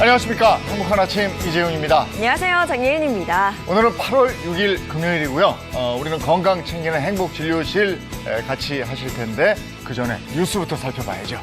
안녕하십니까. 행복한 아침 이재용입니다. 안녕하세요. 장예인입니다. 오늘은 8월 6일 금요일이고요. 우리는 건강 챙기는 행복진료실 같이 하실 텐데 그 전에 뉴스부터 살펴봐야죠.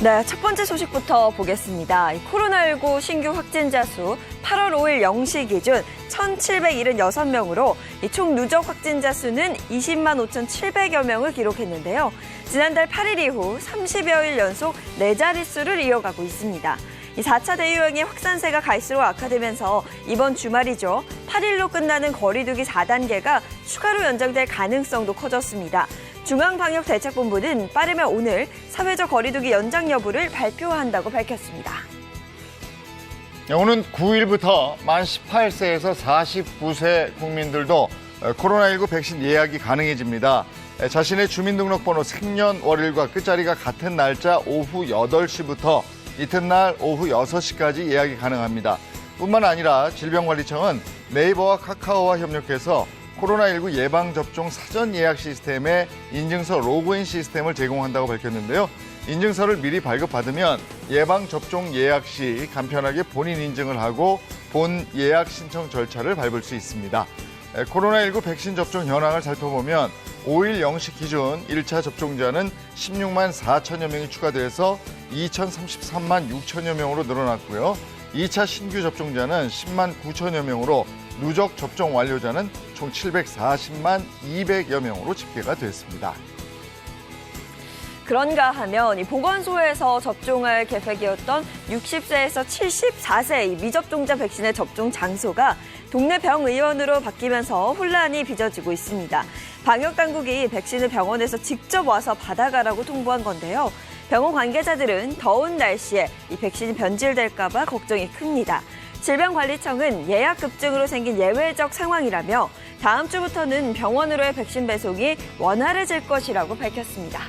네, 첫 번째 소식부터 보겠습니다. 코로나19 신규 확진자 수 8월 5일 0시 기준 1,776명으로 총 누적 확진자 수는 20만 5,700여 명을 기록했는데요. 지난달 8일 이후 30여일 연속 4자릿수를 이어가고 있습니다. 4차 대유행의 확산세가 갈수록 악화되면서 이번 주말이죠. 8일로 끝나는 거리두기 4단계가 추가로 연장될 가능성도 커졌습니다. 중앙방역대책본부는 빠르면 오늘 사회적 거리두기 연장 여부를 발표한다고 밝혔습니다. 오는 9일부터 만 18세에서 49세 국민들도 코로나19 백신 예약이 가능해집니다. 자신의 주민등록번호 생년월일과 끝자리가 같은 날짜 오후 8시부터 이튿날 오후 6시까지 예약이 가능합니다. 뿐만 아니라 질병관리청은 네이버와 카카오와 협력해서 코로나19 예방접종 사전 예약 시스템의 인증서 로그인 시스템을 제공한다고 밝혔는데요. 인증서를 미리 발급받으면 예방접종 예약 시 간편하게 본인 인증을 하고 본 예약 신청 절차를 밟을 수 있습니다. 코로나19 백신 접종 현황을 살펴보면 5일 0시 기준 1차 접종자는 16만 4천여 명이 추가돼서 2,033만 6천여 명으로 늘어났고요. 2차 신규 접종자는 10만 9천여 명으로 누적 접종 완료자는 총 740만 200여 명으로 집계가 됐습니다. 그런가 하면 보건소에서 접종할 계획이었던 60세에서 74세 미접종자 백신의 접종 장소가 동네 병의원으로 바뀌면서 혼란이 빚어지고 있습니다. 방역당국이 백신을 병원에서 직접 와서 받아가라고 통보한 건데요. 병원 관계자들은 더운 날씨에 이 백신이 변질될까 봐 걱정이 큽니다. 질병관리청은 예약 급증으로 생긴 예외적 상황이라며 다음 주부터는 병원으로의 백신 배송이 원활해질 것이라고 밝혔습니다.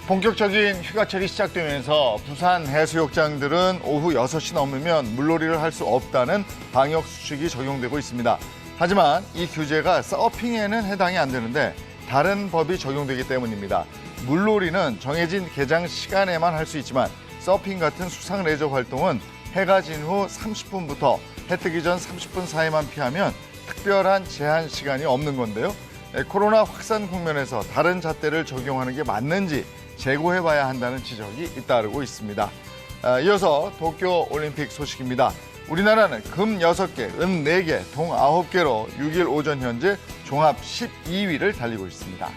본격적인 휴가철이 시작되면서 부산 해수욕장들은 오후 6시 넘으면 물놀이를 할 수 없다는 방역 수칙이 적용되고 있습니다. 하지만 이 규제가 서핑에는 해당이 안 되는데 다른 법이 적용되기 때문입니다. 물놀이는 정해진 개장 시간에만 할 수 있지만 서핑 같은 수상 레저 활동은 해가 진 후 30분부터 해 뜨기 전 30분 사이만 피하면 특별한 제한 시간이 없는 건데요. 코로나 확산 국면에서 다른 잣대를 적용하는 게 맞는지 재고해봐야 한다는 지적이 잇따르고 있습니다. 이어서 도쿄올림픽 소식입니다. 우리나라는 금 6개, 은 4개, 동 9개로 6일 오전 현재 종합 12위를 달리고 있습니다.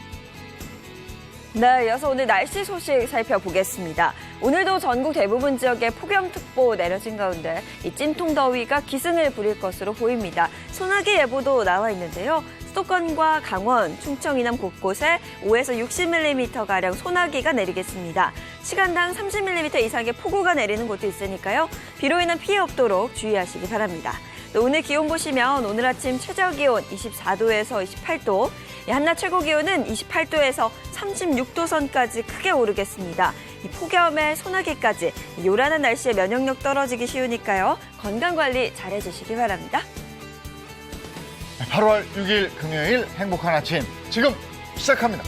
네, 이어서 오늘 날씨 소식 살펴보겠습니다. 오늘도 전국 대부분 지역에 폭염특보 내려진 가운데 이 찜통 더위가 기승을 부릴 것으로 보입니다. 소나기 예보도 나와 있는데요. 수도권과 강원, 충청, 이남 곳곳에 5에서 60mm가량 소나기가 내리겠습니다. 시간당 30mm 이상의 폭우가 내리는 곳도 있으니까요. 비로 인한 피해 없도록 주의하시기 바랍니다. 또 오늘 기온 보시면 오늘 아침 최저기온 24도에서 28도, 한낮 최고기온은 28도에서 36도 선까지 크게 오르겠습니다. 이 폭염에 소나기까지 요란한 날씨에 면역력 떨어지기 쉬우니까요. 건강관리 잘 해주시기 바랍니다. 8월 6일 금요일 행복한 아침 지금 시작합니다.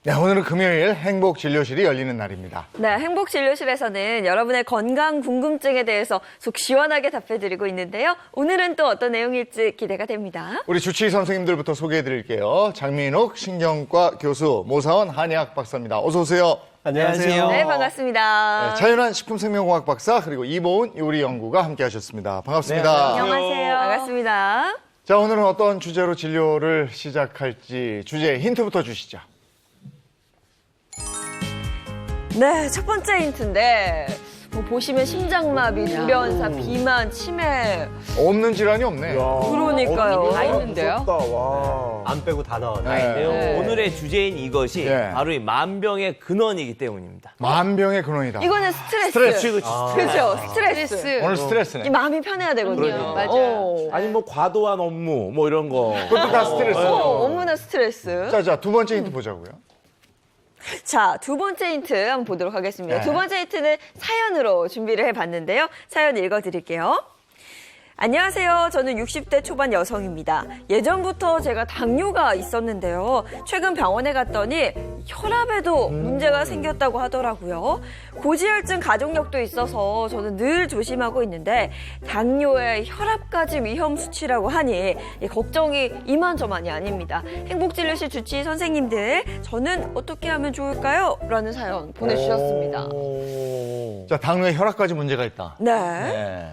네, 오늘은 금요일 행복진료실이 열리는 날입니다. 네, 행복진료실에서는 여러분의 건강 궁금증에 대해서 속 시원하게 답해드리고 있는데요. 오늘은 또 어떤 내용일지 기대가 됩니다. 우리 주치의 선생님들부터 소개해드릴게요. 장민욱 신경과 교수, 모사원 한의학 박사입니다. 어서 오세요. 안녕하세요. 네, 반갑습니다. 네, 차윤환 식품생명공학 박사 그리고 이보은 요리연구가 함께하셨습니다. 반갑습니다. 네, 안녕하세요. 반갑습니다. 자, 오늘은 어떤 주제로 진료를 시작할지 주제 힌트부터 주시죠. 네, 첫 번째 힌트인데 뭐 보시면 심장마비, 돌연사, 비만, 치매. 없는 질환이 없네. 그러니까요. 다 있는데요? 와. 안 빼고 다 나왔네. 다인데요. 네. 오늘의 주제인 이것이 네. 바로 이 만병의 근원이기 때문입니다. 만병의 근원이다. 이거는 스트레스. 스트레스. 그렇죠. 스트레스. 오늘 스트레스네. 이 마음이 편해야 되거든요. 맞아요. 아니 뭐 과도한 업무 뭐 이런 거. 그것도 다 스트레스. 업무나 스트레스. 자, 두 번째 힌트 보자고요. 자, 두 번째 힌트 한번 보도록 하겠습니다. 네. 두 번째 힌트는 사연으로 준비를 해봤는데요. 사연 읽어드릴게요. 안녕하세요. 저는 60대 초반 여성입니다. 예전부터 제가 당뇨가 있었는데요. 최근 병원에 갔더니 혈압에도 문제가 생겼다고 하더라고요. 고지혈증 가족력도 있어서 저는 늘 조심하고 있는데 당뇨에 혈압까지 위험 수치라고 하니 걱정이 이만저만이 아닙니다. 행복진료실 주치의 선생님들, 저는 어떻게 하면 좋을까요? 라는 사연 보내주셨습니다. 자, 당뇨에 혈압까지 문제가 있다. 네. 네.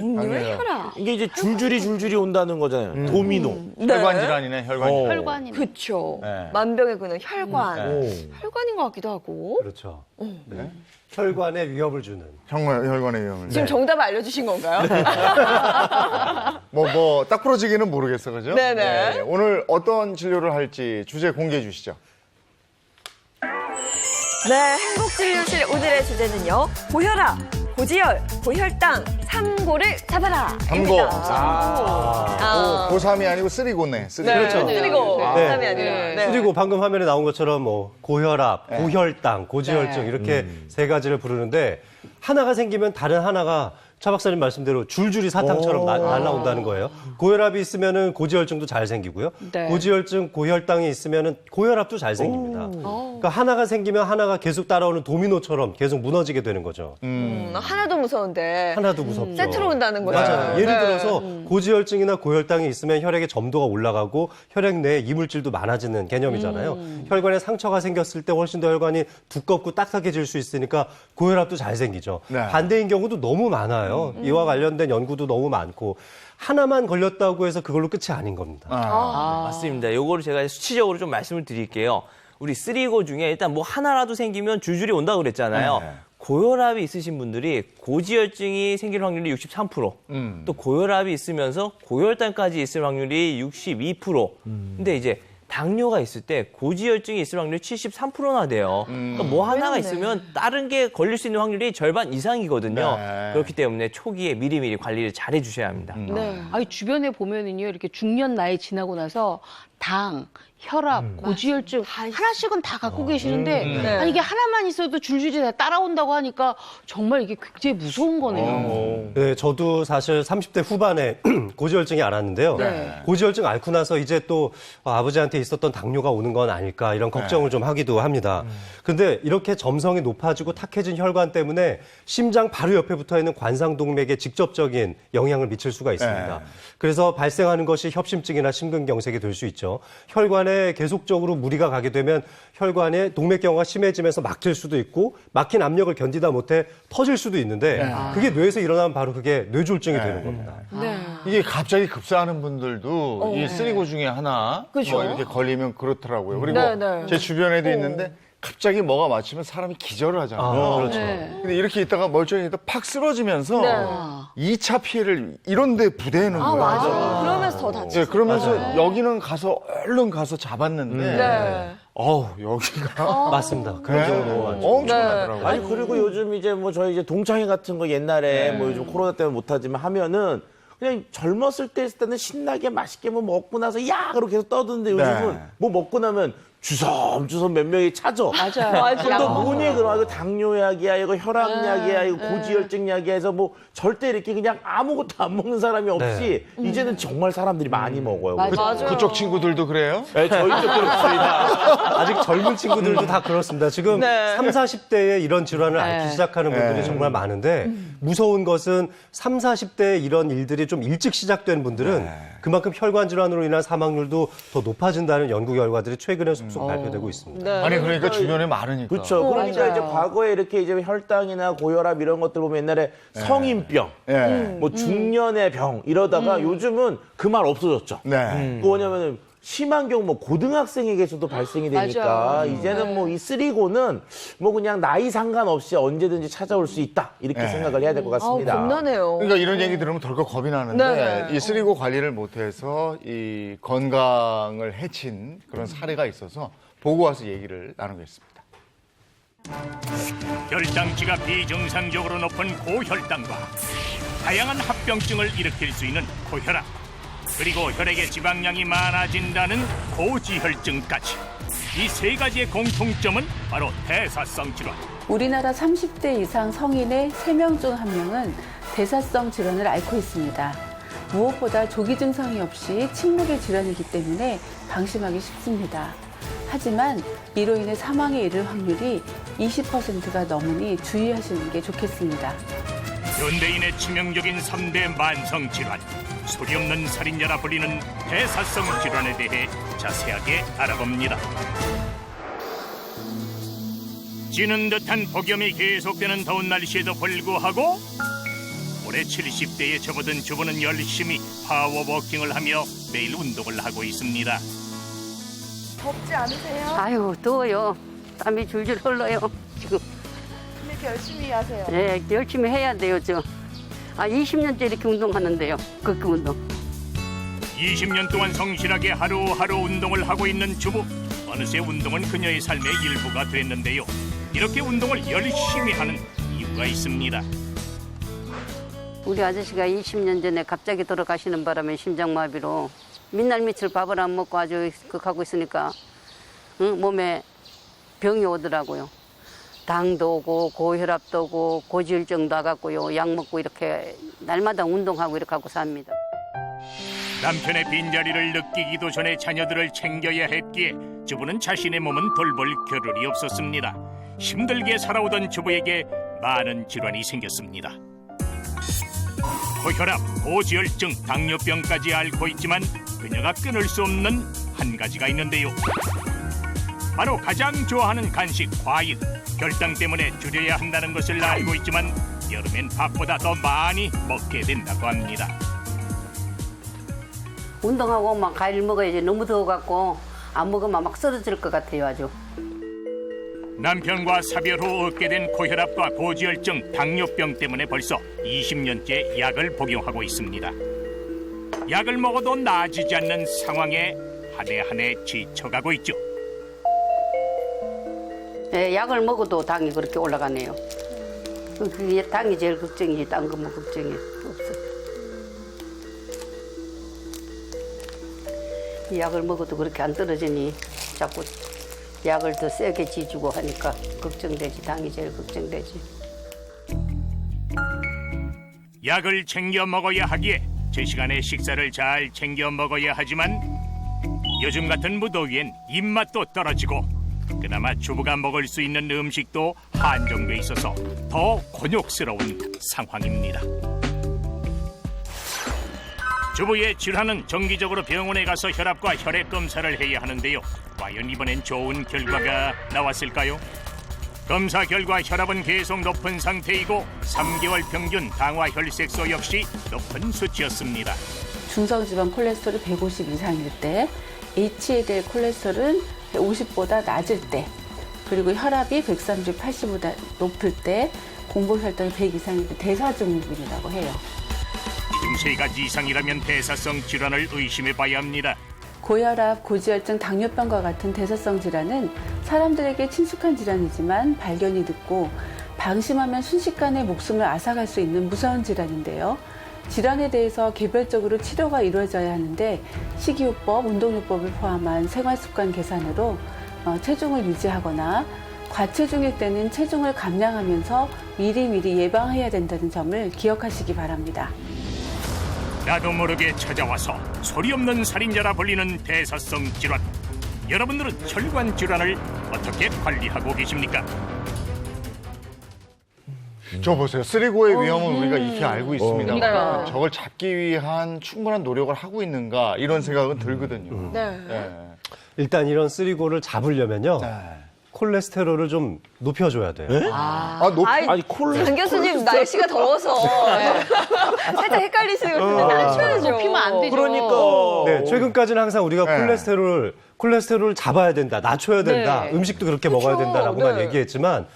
당뇨의 혈압. 이게 이제 줄줄이 온다는 거잖아요. 도미노. 네. 혈관 질환이네, 혈관 질환. 혈관이네. 그쵸. 네. 만병의 근원, 혈관. 네. 혈관인 것 같기도 하고. 그렇죠. 네. 혈관에 위협을 주는. 혈관의 위험을. 지금 정답을 알려주신 건가요? 딱 부러지기는 모르겠어, 그죠? 네네. 오늘 어떤 진료를 할지 주제 공개해 주시죠. 네, 행복진료실 오늘의 주제는요. 고혈압, 고지혈, 고혈당, 삼고를 잡아라. 삼고. 아. 고3이 아니고 쓰리고네. 쓰리고. 그렇죠. 쓰리고. 네. 삼이 아니라. 네. 그리고 방금 화면에 나온 것처럼 뭐 고혈압, 고혈당, 고지혈증 이렇게 세 가지를 부르는데 하나가 생기면 다른 하나가 차 박사님 말씀대로 줄줄이 사탕처럼 날라온다는 거예요. 고혈압이 있으면은 고지혈증도 잘 생기고요. 네. 고지혈증, 고혈당이 있으면은 고혈압도 잘 생깁니다. 그러니까 하나가 생기면 하나가 계속 따라오는 도미노처럼 계속 무너지게 되는 거죠. 하나도 무서운데. 하나도 무섭죠. 세트로 온다는 거죠. 맞아요. 예를 네. 들어서 고지혈증이나 고혈당이 있으면 혈액의 점도가 올라가고 혈액 내에 이물질도 많아지는 개념이잖아요. 혈관에 상처가 생겼을 때 훨씬 더 혈관이 두껍고 딱딱해질 수 있으니까 고혈압도 잘 생기죠. 네. 반대인 경우도 너무 많아요. 이와 관련된 연구도 너무 많고 하나만 걸렸다고 해서 그걸로 끝이 아닌 겁니다. 맞습니다. 요거를 제가 수치적으로 좀 말씀을 드릴게요. 우리 쓰리고 중에 일단 뭐 하나라도 생기면 줄줄이 온다고 그랬잖아요. 네. 고혈압이 있으신 분들이 고지혈증이 생길 확률이 63%, 또 고혈압이 있으면서 고혈당까지 있을 확률이 62%. 근데 이제 당뇨가 있을 때 고지혈증이 있을 확률이 73%나 돼요. 그러니까 뭐 하나가 있으면 다른 게 걸릴 수 있는 확률이 절반 이상이거든요. 네. 그렇기 때문에 초기에 미리미리 관리를 잘 해주셔야 합니다. 네. 아니 주변에 보면은요 이렇게 중년 나이 지나고 나서 당, 혈압, 고지혈증 하나씩은 다 갖고 계시는데 네. 아니 이게 하나만 있어도 줄줄이 다 따라온다고 하니까 정말 이게 굉장히 무서운 거네요. 네, 저도 사실 30대 후반에 고지혈증이 앓았는데요. 네. 고지혈증 앓고 나서 이제 또 아버지한테 있었던 당뇨가 오는 건 아닐까 이런 걱정을 좀 하기도 합니다. 근데 이렇게 점성이 높아지고 탁해진 혈관 때문에 심장 바로 옆에 붙어 있는 관상동맥에 직접적인 영향을 미칠 수가 있습니다. 네. 그래서 발생하는 것이 협심증이나 심근경색이 될 수 있죠. 혈관에 계속적으로 무리가 가게 되면 혈관에 동맥경화가 심해지면서 막힐 수도 있고 막힌 압력을 견디다 못해 터질 수도 있는데 그게 뇌에서 일어나면 바로 그게 뇌졸중이 되는 겁니다. 네. 이게 갑자기 급사하는 분들도 이 쓰리고 중에 하나 그죠. 뭐 이렇게 걸리면 그렇더라고요. 그리고 네, 네. 제 주변에도 있는데 갑자기 뭐가 맞추면 사람이 기절을 하잖아요. 그렇죠. 네. 근데 이렇게 있다가 멀쩡히 있다가 팍 쓰러지면서 네. 2차 피해를 이런 데 부대는 거예요. 맞아. 그러면서 더 다치죠. 예, 그러면서 여기는 가서 얼른 가서 잡았는데 네. 여기가 맞습니다. 그런 경우 너무 많죠. 엄청나더라고요. 아니 그리고 요즘 이제 뭐 저희 이제 동창회 같은 거 옛날에 뭐 요즘 코로나 때문에 못하지만 하면은 그냥 젊었을 때 했을 때는 신나게 맛있게 뭐 먹고 나서 야 그렇게 계속 떠드는데 요즘은 네. 뭐 먹고 나면 주섬주섬 몇 명이 차죠. 맞아요. 또 뭐니 그럼 이거 당뇨약이야 이거 혈압약이야 이거 고지혈증약이야 해서 뭐 절대 이렇게 그냥 아무것도 안 먹는 사람이 없이 이제는 정말 사람들이 많이 먹어요. 맞아요. 그쪽 친구들도 그래요? 네, 저희 쪽 그렇습니다. 아직 젊은 친구들도 다 그렇습니다. 지금 네. 3, 40대에 이런 질환을 앓기 네. 시작하는 분들이 네. 정말 많은데 무서운 것은 3, 40대에 이런 일들이 좀 일찍 시작된 분들은 그만큼 혈관 질환으로 인한 사망률도 더 높아진다는 연구 결과들이 최근에 속속 발표되고 있습니다. 네. 아니 그러니까 주변에 많으니까. 그렇죠. 그러니까 맞아요. 이제 과거에 이렇게 이제 혈당이나 고혈압 이런 것들 보면 옛날에 성인병, 예. 뭐 중년의 병 이러다가 요즘은 그 말 없어졌죠. 네. 그 뭐냐면은 심한 경우 뭐 고등학생에게서도 발생이 되니까 맞아요. 이제는 뭐 이 쓰리고는 뭐 그냥 나이 상관없이 언제든지 찾아올 수 있다 이렇게 생각을 해야 될 것 같습니다. 겁나네요. 그러니까 이런 얘기 들으면 덜컥 겁이 나는데 네. 이 쓰리고 관리를 못해서 이 건강을 해친 그런 사례가 있어서 보고 와서 얘기를 나누겠습니다. 혈당치가 비정상적으로 높은 고혈당과 다양한 합병증을 일으킬 수 있는 고혈압, 그리고 혈액의 지방량이 많아진다는 고지혈증까지, 이 세 가지의 공통점은 바로 대사성 질환. 우리나라 30대 이상 성인의 3명 중 1명은 대사성 질환을 앓고 있습니다. 무엇보다 조기 증상이 없이 침묵의 질환이기 때문에 방심하기 쉽습니다. 하지만 이로 인해 사망에 이를 확률이 20%가 넘으니 주의하시는 게 좋겠습니다. 현대인의 치명적인 3대 만성 질환, 소리 없는 살인자라 불리는 대사성 질환에 대해 자세하게 알아봅니다. 찌는 듯한 폭염이 계속되는 더운 날씨에도 불구하고 올해 70대에 접어든 주부는 열심히 파워워킹을 하며 매일 운동을 하고 있습니다. 덥지 않으세요? 아유, 더워요. 땀이 줄줄 흘러요, 지금. 이렇게 열심히 하세요. 네, 열심히 해야 돼요, 저. 20년째 이렇게 운동하는데요, 걷기 운동. 20년 동안 성실하게 하루하루 운동을 하고 있는 주부. 어느새 운동은 그녀의 삶의 일부가 됐는데요. 이렇게 운동을 열심히 하는 이유가 있습니다. 우리 아저씨가 20년 전에 갑자기 돌아가시는 바람에 심장마비로 mid날 며칠 밥을 안 먹고 아주 극하고 있으니까 몸에 병이 오더라고요. 당도 오고 고혈압도 오고 고지혈증도 와갖고요. 약 먹고 이렇게 날마다 운동하고 이렇게 하고 삽니다. 남편의 빈자리를 느끼기도 전에 자녀들을 챙겨야 했기에 주부는 자신의 몸은 돌볼 겨를이 없었습니다. 힘들게 살아오던 주부에게 많은 질환이 생겼습니다. 고혈압, 고지혈증, 당뇨병까지 앓고 있지만 그녀가 끊을 수 없는 한 가지가 있는데요. 바로 가장 좋아하는 간식, 과일. 혈당 때문에 줄여야 한다는 것을 알고 있지만 여름엔 밥보다 더 많이 먹게 된다고 합니다. 운동하고 막 과일 먹어야지. 너무 더워갖고 안 먹으면 막 쓰러질 것 같아요, 아주. 남편과 사별 후 얻게 된 고혈압과 고지혈증, 당뇨병 때문에 벌써 20년째 약을 복용하고 있습니다. 약을 먹어도 나아지지 않는 상황에 한 해 한 해 지쳐가고 있죠. 네, 약을 먹어도 당이 그렇게 올라가네요. 그게 당이 제일 걱정이지. 딴 거 뭐 걱정이 없어. 이 약을 먹어도 그렇게 안 떨어지니 자꾸 약을 더 세게 지주고 하니까 걱정되지. 당이 제일 걱정되지. 약을 챙겨 먹어야 하기에 제 시간에 식사를 잘 챙겨 먹어야 하지만 요즘 같은 무더위엔 입맛도 떨어지고 그나마 주부가 먹을 수 있는 음식도 한정돼 있어서 더 곤욕스러운 상황입니다. 주부의 질환은 정기적으로 병원에 가서 혈압과 혈액 검사를 해야 하는데요. 과연 이번엔 좋은 결과가 나왔을까요? 검사 결과 혈압은 계속 높은 상태이고 3개월 평균 당화 혈색소 역시 높은 수치였습니다. 중성지방 콜레스테롤이 150 이상일 때, HDL 콜레스테롤은 50보다 낮을 때, 그리고 혈압이 130, 80보다 높을 때, 공복혈당이 100 이상일 때 대사증후군이라고 해요. 중 세 가지 이상이라면 대사성 질환을 의심해봐야 합니다. 고혈압, 고지혈증, 당뇨병과 같은 대사성 질환은 사람들에게 친숙한 질환이지만 발견이 늦고 방심하면 순식간에 목숨을 앗아갈 수 있는 무서운 질환인데요. 질환에 대해서 개별적으로 치료가 이루어져야 하는데 식이요법, 운동요법을 포함한 생활습관 개선으로 체중을 유지하거나 과체중일 때는 체중을 감량하면서 미리미리 예방해야 된다는 점을 기억하시기 바랍니다. 나도 모르게 찾아와서 소리 없는 살인자라 불리는 대사성 질환. 여러분들은 혈관 질환을 어떻게 관리하고 계십니까? 저 보세요. 쓰리고의 위험은 우리가 익히 알고 있습니다. 네. 저걸 잡기 위한 충분한 노력을 하고 있는가 이런 생각은 들거든요. 네. 네. 일단 이런 쓰리고를 잡으려면요. 네. 콜레스테롤을 좀 높여줘야 돼요. 아니 콜레스테롤 장 교수님 날씨가 더워서 살짝 헷갈리시는 것 같은데 낮춰야죠. 높이면 안 되죠. 그러니까. 네, 최근까지는 항상 우리가 콜레스테롤을 잡아야 된다, 낮춰야 된다, 네. 음식도 그렇게 먹어야 된다라고만 네. 얘기했지만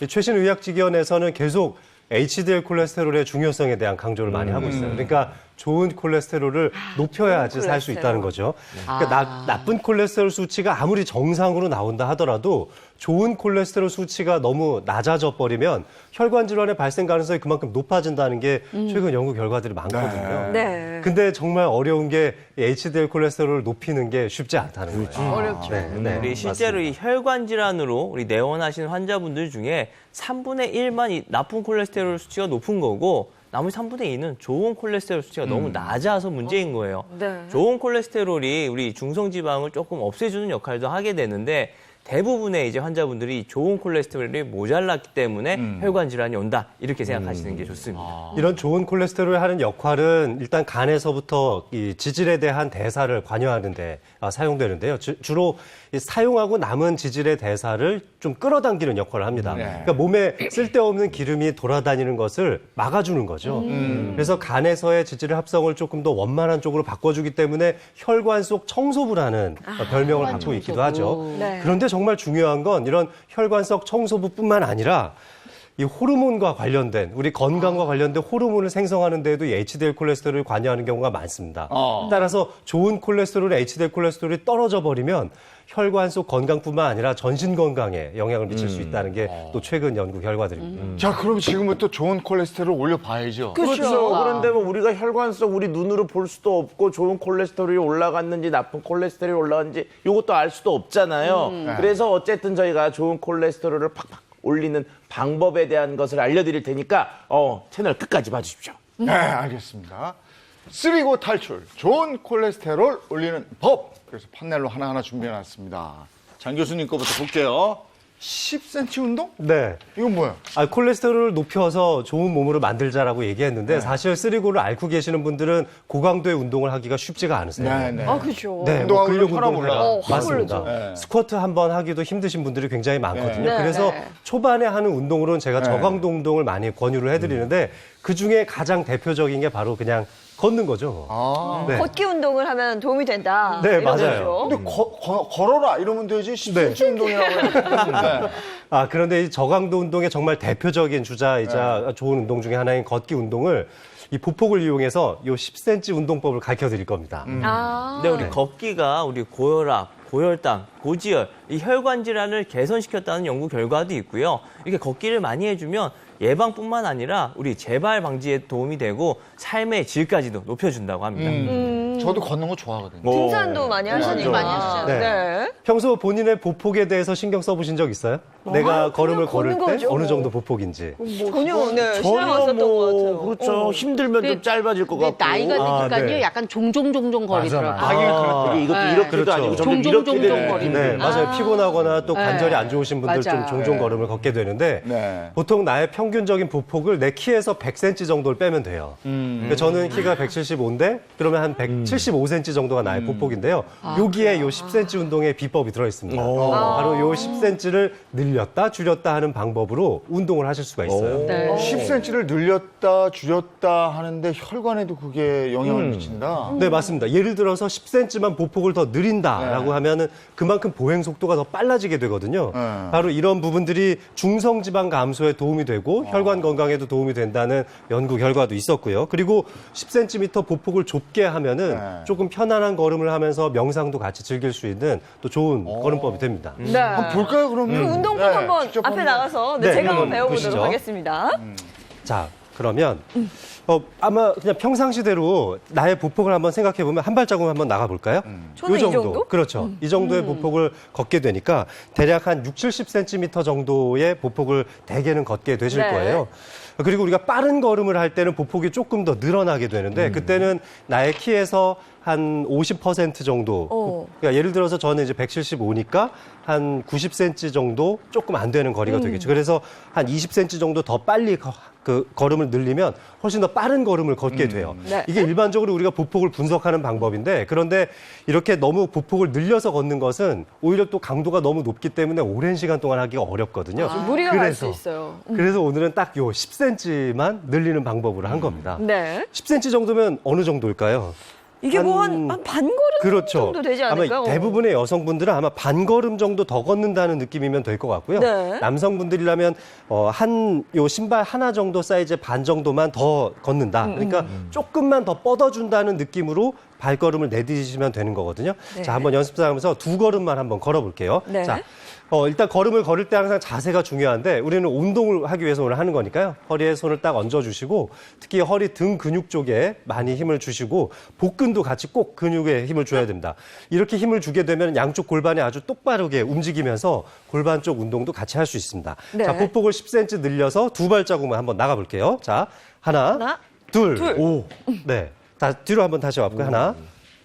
최신 의학지견에서는 계속 HDL 콜레스테롤의 중요성에 대한 강조를 많이 하고 있어요. 그러니까 좋은 콜레스테롤을 높여야지 살 수 있다는 거죠. 그러니까 나쁜 콜레스테롤 수치가 아무리 정상으로 나온다 하더라도 좋은 콜레스테롤 수치가 너무 낮아져 버리면 혈관 질환의 발생 가능성이 그만큼 높아진다는 게 최근 연구 결과들이 많거든요. 네. 근데 정말 어려운 게 HDL 콜레스테롤을 높이는 게 쉽지 않다는 거예요. 어렵죠. 네, 우리 실제로 이 혈관 질환으로 우리 내원하신 환자분들 중에 3분의 1만 이 나쁜 콜레스테롤 수치가 높은 거고 나머지 3분의 2는 좋은 콜레스테롤 수치가 너무 낮아서 문제인 거예요. 네. 좋은 콜레스테롤이 우리 중성지방을 조금 없애주는 역할도 하게 되는데 대부분의 이제 환자분들이 좋은 콜레스테롤이 모자랐기 때문에 혈관 질환이 온다 이렇게 생각하시는 게 좋습니다. 이런 좋은 콜레스테롤이 하는 역할은 일단 간에서부터 이 지질에 대한 대사를 관여하는 데 사용되는데요. 주로 이 사용하고 남은 지질의 대사를 좀 끌어당기는 역할을 합니다. 그러니까 몸에 쓸데없는 기름이 돌아다니는 것을 막아주는 거죠. 그래서 간에서의 지질의 합성을 조금 더 원만한 쪽으로 바꿔주기 때문에 혈관 속 청소부라는 별명을 갖고 있기도 하죠. 네. 그런데 정말 중요한 건 이런 혈관 속 청소부뿐만 아니라 이 호르몬과 관련된 우리 건강과 관련된 호르몬을 생성하는 데에도 이 HDL 콜레스테롤이 관여하는 경우가 많습니다. 따라서 좋은 콜레스테롤, HDL 콜레스테롤이 떨어져 버리면 혈관 속 건강뿐만 아니라 전신 건강에 영향을 미칠 수 있다는 게 또 최근 연구 결과들입니다. 자, 그럼 지금부터 좋은 콜레스테롤 올려봐야죠. 그렇죠. 그런데 뭐 우리가 혈관 속 우리 눈으로 볼 수도 없고 좋은 콜레스테롤이 올라갔는지 나쁜 콜레스테롤이 올라갔는지 이것도 알 수도 없잖아요. 그래서 어쨌든 저희가 좋은 콜레스테롤을 팍팍 올리는 방법에 대한 것을 알려드릴 테니까 채널 끝까지 봐주십시오. 네, 알겠습니다. 쓰리고 탈출, 좋은 콜레스테롤 올리는 법. 그래서 판넬로 하나하나 준비해놨습니다. 장 교수님 거부터 볼게요. 10cm 운동? 네. 이건 뭐야? 콜레스테롤을 높여서 좋은 몸으로 만들자라고 얘기했는데 사실 쓰리고를 앓고 계시는 분들은 고강도의 운동을 하기가 쉽지가 않으세요. 네. 그렇죠. 네, 운동하고 근력 혈압 운동을 올라가. 해라. 맞습니다. 오르죠. 네. 스쿼트 한 번 하기도 힘드신 분들이 굉장히 많거든요. 네. 그래서 네. 초반에 하는 운동으로는 제가 저강도 운동을 많이 권유를 해드리는데 그중에 가장 대표적인 게 바로 그냥 걷는 거죠. 네. 걷기 운동을 하면 도움이 된다. 네, 이런 맞아요. 거죠. 근데 걸어라 이러면 되지 10cm 운동이라고 했는데. 그런데 이 저강도 운동의 정말 대표적인 주자이자 좋은 운동 중에 하나인 걷기 운동을 이 보폭을 이용해서 이 10cm 운동법을 가르쳐 드릴 겁니다. 근데 우리 걷기가 우리 고혈압, 고혈당, 고지혈, 이 혈관 질환을 개선시켰다는 연구 결과도 있고요. 이렇게 걷기를 많이 해주면 예방뿐만 아니라 우리 재발 방지에 도움이 되고 삶의 질까지도 높여준다고 합니다. 저도 걷는 거 좋아하거든요. 등산도 많이 하시니까. 많이 하시죠. 네. 평소 본인의 보폭에 대해서 신경 써보신 적 있어요? 내가 걸음을 걸을 걷는 때 거죠. 어느 정도 보폭인지. 전혀 신경 안 썼던 것 같아요. 그렇죠. 힘들면 좀 짧아질 것 근데 같고. 나이가 드니까요, 네. 약간 종종종종 거리더라고요. 이게 이것도 네. 이렇게도 그렇죠. 아니고 점점 종종 이렇게 되는 거리는. 네, 맞아요. 피곤하거나 또 네. 관절이 안 좋으신 분들 맞아. 좀 종종 걸음을 걷게 되는데 네. 보통 나의 평균적인 보폭을 내 키에서 100cm 정도를 빼면 돼요. 그러니까 저는 키가 175인데 그러면 한 175cm 정도가 나의 보폭인데요. 여기에 요 10cm 운동의 비법이 들어있습니다. 바로 요 10cm를 늘렸다 줄였다 하는 방법으로 운동을 하실 수가 있어요. 네. 10cm를 늘렸다 줄였다 하는데 혈관에도 그게 영향을 미친다. 네, 맞습니다. 예를 들어서 10cm만 보폭을 더 늘린다라고 하면은 그만큼 보행 속도가 더 빨라지게 되거든요. 바로 이런 부분들이 중성지방 감소에 도움이 되고 혈관 건강에도 도움이 된다는 연구 결과도 있었고요. 그리고 10cm 보폭을 좁게 하면은 조금 편안한 걸음을 하면서 명상도 같이 즐길 수 있는 또 좋은 걸음법이 됩니다. 네. 한번 볼까요, 그러면? 그 운동법 네, 한번 직접 앞에 한번. 나가서 네, 제가 한번 한번 배워보도록 보시죠. 하겠습니다. 자, 그러면 아마 그냥 평상시대로 나의 보폭을 한번 생각해 보면 한 발자국 한번 나가 볼까요? 저는 이 정도? 그렇죠. 이 정도의 보폭을 걷게 되니까 대략 한 60, 70cm 정도의 보폭을 대개는 걷게 되실 네. 거예요. 그리고 우리가 빠른 걸음을 할 때는 보폭이 조금 더 늘어나게 되는데 그때는 나의 키에서 한 50% 정도. 그러니까 예를 들어서 저는 이제 175니까 한 90cm 정도 조금 안 되는 거리가 되겠죠. 그래서 한 20cm 정도 더 빨리 그 걸음을 늘리면 훨씬 더 빠른 걸음을 걷게 돼요. 네. 이게 일반적으로 우리가 보폭을 분석하는 방법인데 그런데 이렇게 너무 보폭을 늘려서 걷는 것은 오히려 또 강도가 너무 높기 때문에 오랜 시간 동안 하기가 어렵거든요. 무리가 갈 수 있어요. 그래서 오늘은 딱 요 10cm만 늘리는 방법으로 한 겁니다. 네. 10cm 정도면 어느 정도일까요? 이게 뭐 한 반걸음 그렇죠. 정도 되지 않을까요? 아마 대부분의 여성분들은 아마 반걸음 정도 더 걷는다는 느낌이면 될 것 같고요. 네. 남성분들이라면 요 신발 하나 정도 사이즈의 반 정도만 더 걷는다. 그러니까 조금만 더 뻗어준다는 느낌으로 발걸음을 내디디시면 되는 거거든요. 네. 자, 한번 연습하면서 두 걸음만 한번 걸어볼게요. 네. 자, 일단 걸음을 걸을 때 항상 자세가 중요한데 우리는 운동을 하기 위해서 오늘 하는 거니까요. 허리에 손을 딱 얹어주시고 특히 허리 등 근육 쪽에 많이 힘을 주시고 복근도 같이 꼭 근육에 힘을 줘야 됩니다. 이렇게 힘을 주게 되면 양쪽 골반이 아주 똑바르게 움직이면서 골반 쪽 운동도 같이 할 수 있습니다. 네. 자, 보폭을 10cm 늘려서 두 발자국만 한번 나가볼게요. 자, 하나, 둘. 오. 네. 뒤로 한번 다시 와볼까요? 하나,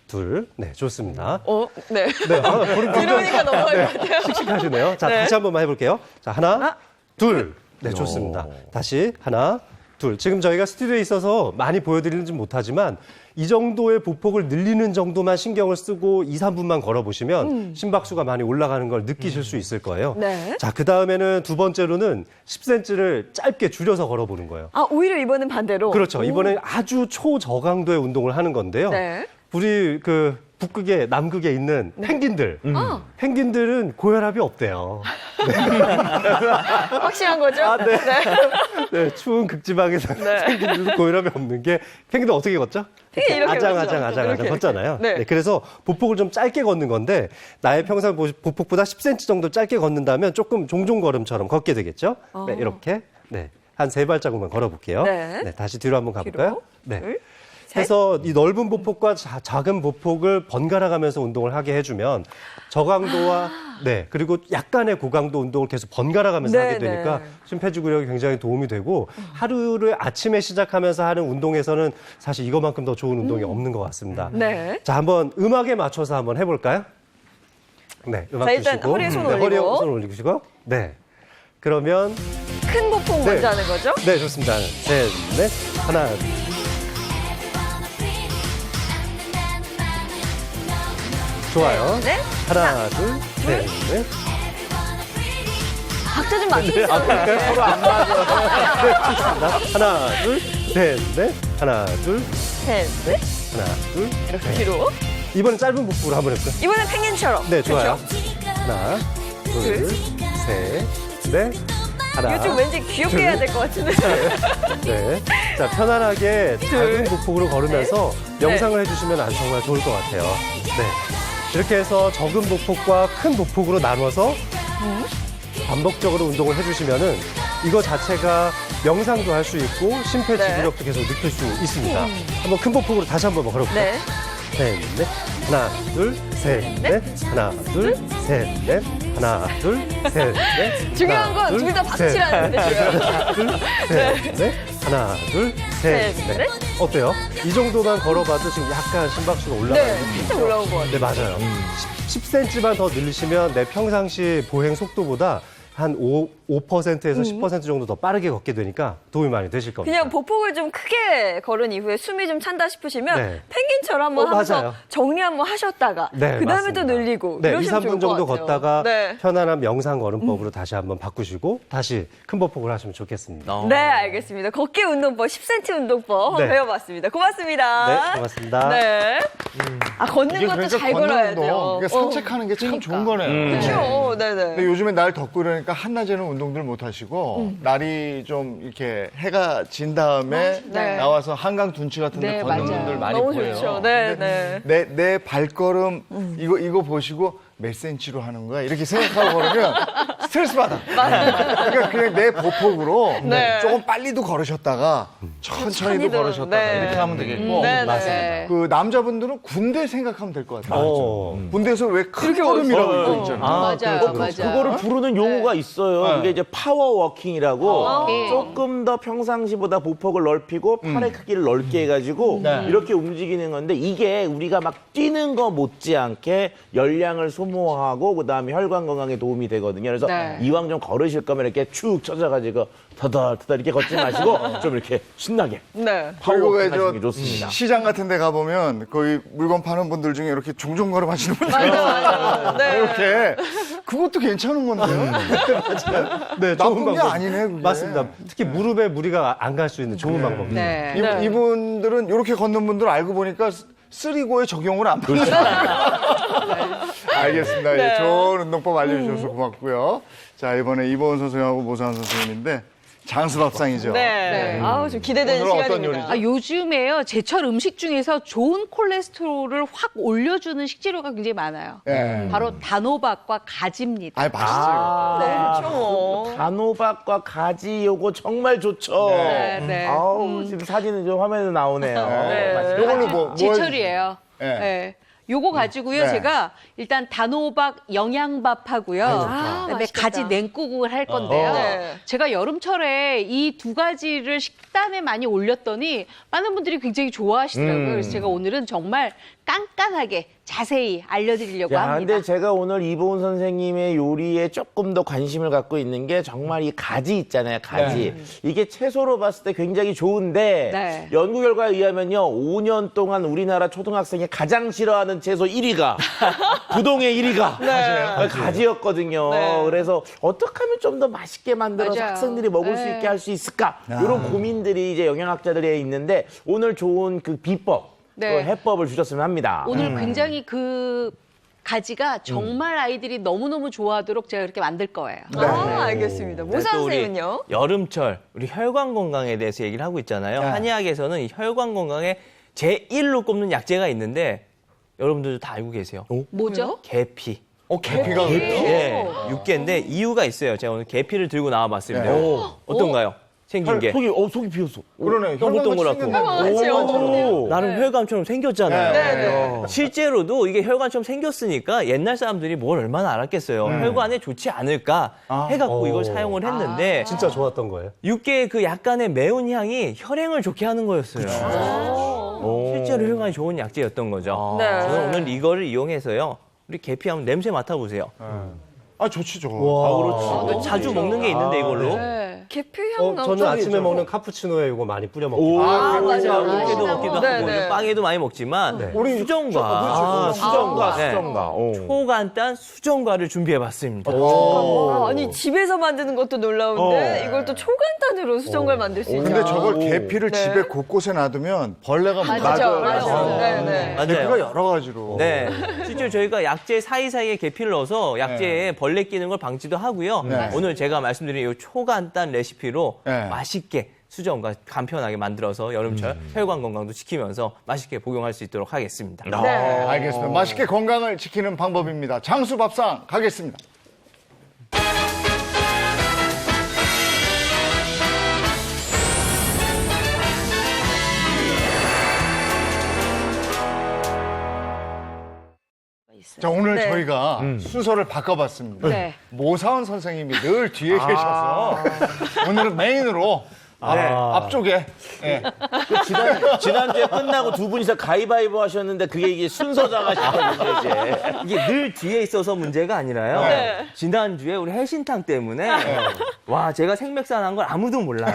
둘. 네, 좋습니다. 네. 네, 걸음 들어오니까 넘어갈 것 같아요. 씩씩하시네요. 자, 네. 다시 한 번만 해볼게요. 자, 하나, 둘. 네, 좋습니다. 다시 하나, 둘. 지금 저희가 스튜디오에 있어서 많이 보여드리는지 못하지만 이 정도의 보폭을 늘리는 정도만 신경을 쓰고 2, 3분만 걸어보시면 심박수가 많이 올라가는 걸 느끼실 수 있을 거예요. 네. 자, 그 다음에는 두 번째로는 10cm를 짧게 줄여서 걸어보는 거예요. 아, 오히려 이번엔 반대로. 그렇죠. 이번에 아주 초저강도의 운동을 하는 건데요. 네. 우리 북극에 남극에 있는 펭귄들. 펭귄들은 고혈압이 없대요. 확실한 거죠? 아, 네. 네, 추운 극지방에서 펭귄들도 고혈압이 없는 게 펭귄들 어떻게 걷죠? 펭귄 이렇게 아장아장 이렇게. 걷잖아요. 네. 네, 그래서 보폭을 좀 짧게 걷는 건데 나의 평상 보폭보다 10cm 정도 짧게 걷는다면 조금 종종 걸음처럼 걷게 되겠죠? 네, 이렇게. 네. 한 세 발자국만 걸어볼게요. 네. 다시 뒤로 한번 가볼까요? 뒤로. 네. 둘, 셋. 해서 이 넓은 보폭과 작은 보폭을 번갈아 가면서 운동을 하게 해주면 저강도와 네 그리고 약간의 고강도 운동을 계속 번갈아 가면서 네, 하게 되니까 네. 심폐지구력이 굉장히 도움이 되고 하루를 아침에 시작하면서 하는 운동에서는 사실 이것만큼 더 좋은 운동이 없는 것 같습니다. 네. 자, 한번 음악에 맞춰서 한번 해볼까요? 네, 음악 자, 일단 주시고 허리에 손 허리에 올리고. 손 올리시고 네. 그러면 큰 보폭 네. 먼저 하는 거죠? 네, 좋습니다. 셋, 넷, 하나, 좋아요. 네. 하나, 둘, 셋, 넷. 박자 좀 맞추세요. 서로 안 맞아. 하나, 둘, 셋, 넷. 하나, 둘, 셋, 넷. 하나, 둘. 이렇게 뒤로. 이번엔 짧은 복부로 한번 해볼까요? 이번엔 펭귄처럼. 네, 좋아요. 그렇죠? 하나, 둘, 셋, 넷. 하나, 이거 좀 왠지 귀엽게 해야 될 것 같은데. 네. 자, 편안하게 작은 보폭으로 걸으면서 네. 명상을 해주시면 아주 정말 좋을 것 같아요. 네. 이렇게 해서 적은 보폭과 큰 보폭으로 나눠서 반복적으로 운동을 해주시면은 이거 자체가 명상도 할 수 있고 심폐지구력도 계속 느낄 수 있습니다. 한번 큰 보폭으로 다시 한번 걸어볼까요? 네. 셋, 넷. 하나, 둘, 셋, 넷. 하나, 둘, 셋, 넷. 하나, 둘, 셋, 넷. 중요한 하나, 건 둘, 둘 다 셋. 박치라는데 중요한 건. 하나, 둘, 셋, 넷. 하나, 둘, 셋, 셋, 넷. 어때요? 이 정도만 걸어봐도 지금 약간 심박수가 올라가는 네, 느낌이죠? 진짜 올라온 것 같아요. 네, 맞아요. 10cm만 더 늘리시면 내 평상시 보행 속도보다 한 5%에서 10% 정도 더 빠르게 걷게 되니까 도움이 많이 되실 겁니다. 그냥 보폭을 좀 크게 걸은 이후에 숨이 좀 찬다 싶으시면 네. 펭귄처럼 한번 하면서 맞아요. 정리 한번 하셨다가 네, 그다음에 또 맞습니다. 늘리고 네, 2, 이러시면 3분 좋을 것 정도 같아요. 걷다가 네. 편안한 명상 걸음법으로 다시 한번 바꾸시고 다시 큰 보폭을 하시면 좋겠습니다. 네, 알겠습니다. 걷기 운동법, 10cm 운동법 한번 네. 배워봤습니다. 고맙습니다. 네, 고맙습니다. 네. 아, 걷는 것도 그러니까 잘 걷는 걸어야 운동, 돼요. 그러니까 산책하는 게 참 좋은 거네요. 그렇죠. 네네. 근데 요즘에 날 덥고 이러니까 한낮에는 운동들 못 하시고 날이 좀 이렇게 해가 진 다음에 네. 나와서 한강 둔치 같은 데 네, 걷는 맞아요. 분들 많이 너무 보여요. 좋죠. 네, 근데 내 발걸음 이거 보시고 몇 센치로 하는 거야? 이렇게 생각하고 걸으면 스트레스 받아. 그러니까 그냥 내 보폭으로 네. 조금 빨리도 걸으셨다가 천천히도 걸으셨다가 네. 이렇게 하면 되겠고. 네, 맞습니다. 그 남자분들은 군대 생각하면 될 것 같아요. 어. 군대에서 왜 큰 걸음이라고 이거 있잖아요. 맞아요, 맞아요. 그거를 부르는 용어가 있어요. 네. 그게 이제 파워워킹이라고 네. 조금 더 평상시보다 보폭을 넓히고 팔의 크기를 넓게 해가지고 네. 이렇게 움직이는 건데 이게 우리가 막 뛰는 거 못지않게 열량을 소모하고 그다음에 혈관 건강에 도움이 되거든요. 그래서 네. 이왕 좀 걸으실 거면 이렇게 축 쳐져가지고 터덜터덜 이렇게 걷지 마시고 좀 이렇게 신나게 네. 그리고 파워워킹 왜 하시는 게 저 좋습니다. 시장 같은 데 가보면 거기 물건 파는 분들 중에 이렇게 종종 걸음 하시는 분들 맞아요. 네. 이렇게 그것도 괜찮은 건데요. 네, 나쁜 좋은 게 방법. 아니네, 그게. 맞습니다. 특히 무릎에 무리가 안 갈 수 있는 좋은 방법입니다. 네. 이분들은 이렇게 걷는 분들 알고 보니까 쓰리고에 적용을 안 받는 거예요. 알겠습니다. 네. 예, 좋은 운동법 알려주셔서 고맙고요. 자, 이번에 이보은 선생님하고 모사한 선생님인데 장수밥상이죠. 네. 아우, 좀 기대되는 오늘은 어떤 시간입니다. 요리죠? 아, 요즘에요, 제철 음식 중에서 좋은 콜레스테롤을 확 올려주는 식재료가 굉장히 많아요. 예. 바로 단호박과 가지입니다. 아이, 맛있어요. 네, 그렇죠. 뭐. 단호박과 가지 요거 정말 좋죠. 네, 네. 아우 지금 사진은 좀 화면에 나오네요. 네. 맛있- 요걸로 뭐 제철이에요. 예. 네. 요거 가지고요, 네. 제가 일단 단호박 영양밥하고요. 그다음에 맛있겠다. 가지 냉국을 할 건데요. 네. 제가 여름철에 이 두 가지를 식단에 많이 올렸더니 많은 분들이 굉장히 좋아하시더라고요. 그래서 제가 오늘은 정말 깐깐하게 자세히 알려드리려고 야, 합니다. 근데 제가 오늘 이보은 선생님의 요리에 조금 더 관심을 갖고 있는 게 정말 이 가지 있잖아요, 가지. 이게 채소로 봤을 때 굉장히 좋은데 네. 연구 결과에 의하면요, 5년 동안 우리나라 초등학생이 가장 싫어하는 채소 1위가 부동의 1위가 가지였거든요. 네. 그래서 어떻게 하면 좀 더 맛있게 만들어서 맞아요. 학생들이 먹을 수 네. 있게 할 수 있을까? 이런 고민들이 이제 영양학자들에 있는데 오늘 좋은 그 비법, 네. 그 해법을 주셨으면 합니다. 오늘 굉장히 그 가지가 정말 아이들이 너무너무 좋아하도록 제가 이렇게 만들 거예요. 아, 알겠습니다. 모사 또 우리 선생님은요? 여름철 우리 혈관 건강에 대해서 얘기를 하고 있잖아요. 한의학에서는 이 혈관 건강에 제1로 꼽는 약재가 있는데 여러분들도 다 알고 계세요. 뭐죠? 계피. 계피가 예, 육개인데 이유가 있어요. 제가 오늘 계피를 들고 나와봤습니다. 어떤가요? 생긴 게. 속이 비었어. 그러네. 동글동글하고. 혈관같이 나름 혈관처럼 생겼잖아요. 네. 실제로도 이게 혈관처럼 생겼으니까 옛날 사람들이 뭘 얼마나 알았겠어요. 혈관에 좋지 않을까 해갖고 이걸 사용을 했는데 진짜 좋았던 거예요. 육개의 그 약간의 매운 향이 혈행을 좋게 하는 거였어요. 실제로 혈관에 좋은 약재였던 거죠. 네. 저는 오늘 이거를 이용해서요. 우리 계피 한번 냄새 맡아보세요. 아, 좋지, 저거. 와. 자주 먹는 게 있는데 이걸로. 네. 계피 향 나오죠. 저는 아침에 먹는 카푸치노에 이거 많이 뿌려 먹고. 아, 맞아요. 육개도 먹기도 네, 하고 네. 빵에도 많이 먹지만 우리 수정과 수정과 네. 수정과. 초간단 수정과를 준비해봤습니다. 아, 아니 집에서 만드는 것도 놀라운데 이걸 또 초간단으로 수정과를 만들 수 있냐. 근데 저걸 계피를 네. 집에 곳곳에 놔두면 벌레가 맞아요. 많아요. 네, 네. 계피가 맞아요. 여러 가지로. 네. 실제로 저희가 약재 사이사이에 계피를 넣어서 약재에 벌레 끼는 걸 방지도 하고요. 네. 오늘 제가 말씀드린 이 초간단 레시피로 네. 맛있게 수정과 간편하게 만들어서 여름철 혈관 건강도 지키면서 맛있게 복용할 수 있도록 하겠습니다. 네. 알겠습니다. 맛있게 건강을 지키는 방법입니다. 장수밥상 가겠습니다. 자, 오늘 네. 저희가 순서를 바꿔봤습니다. 네. 모사원 선생님이 늘 뒤에 계셔서 오늘은 메인으로 앞쪽에 예. 지난주에 끝나고 두 분이서 가위바위보 하셨는데 그게 이게 순서 정하시거든요, 이제. 이게 늘 뒤에 있어서 문제가 아니라요. 네. 지난주에 우리 해신탕 때문에 와 제가 생맥산한 걸 아무도 몰라요.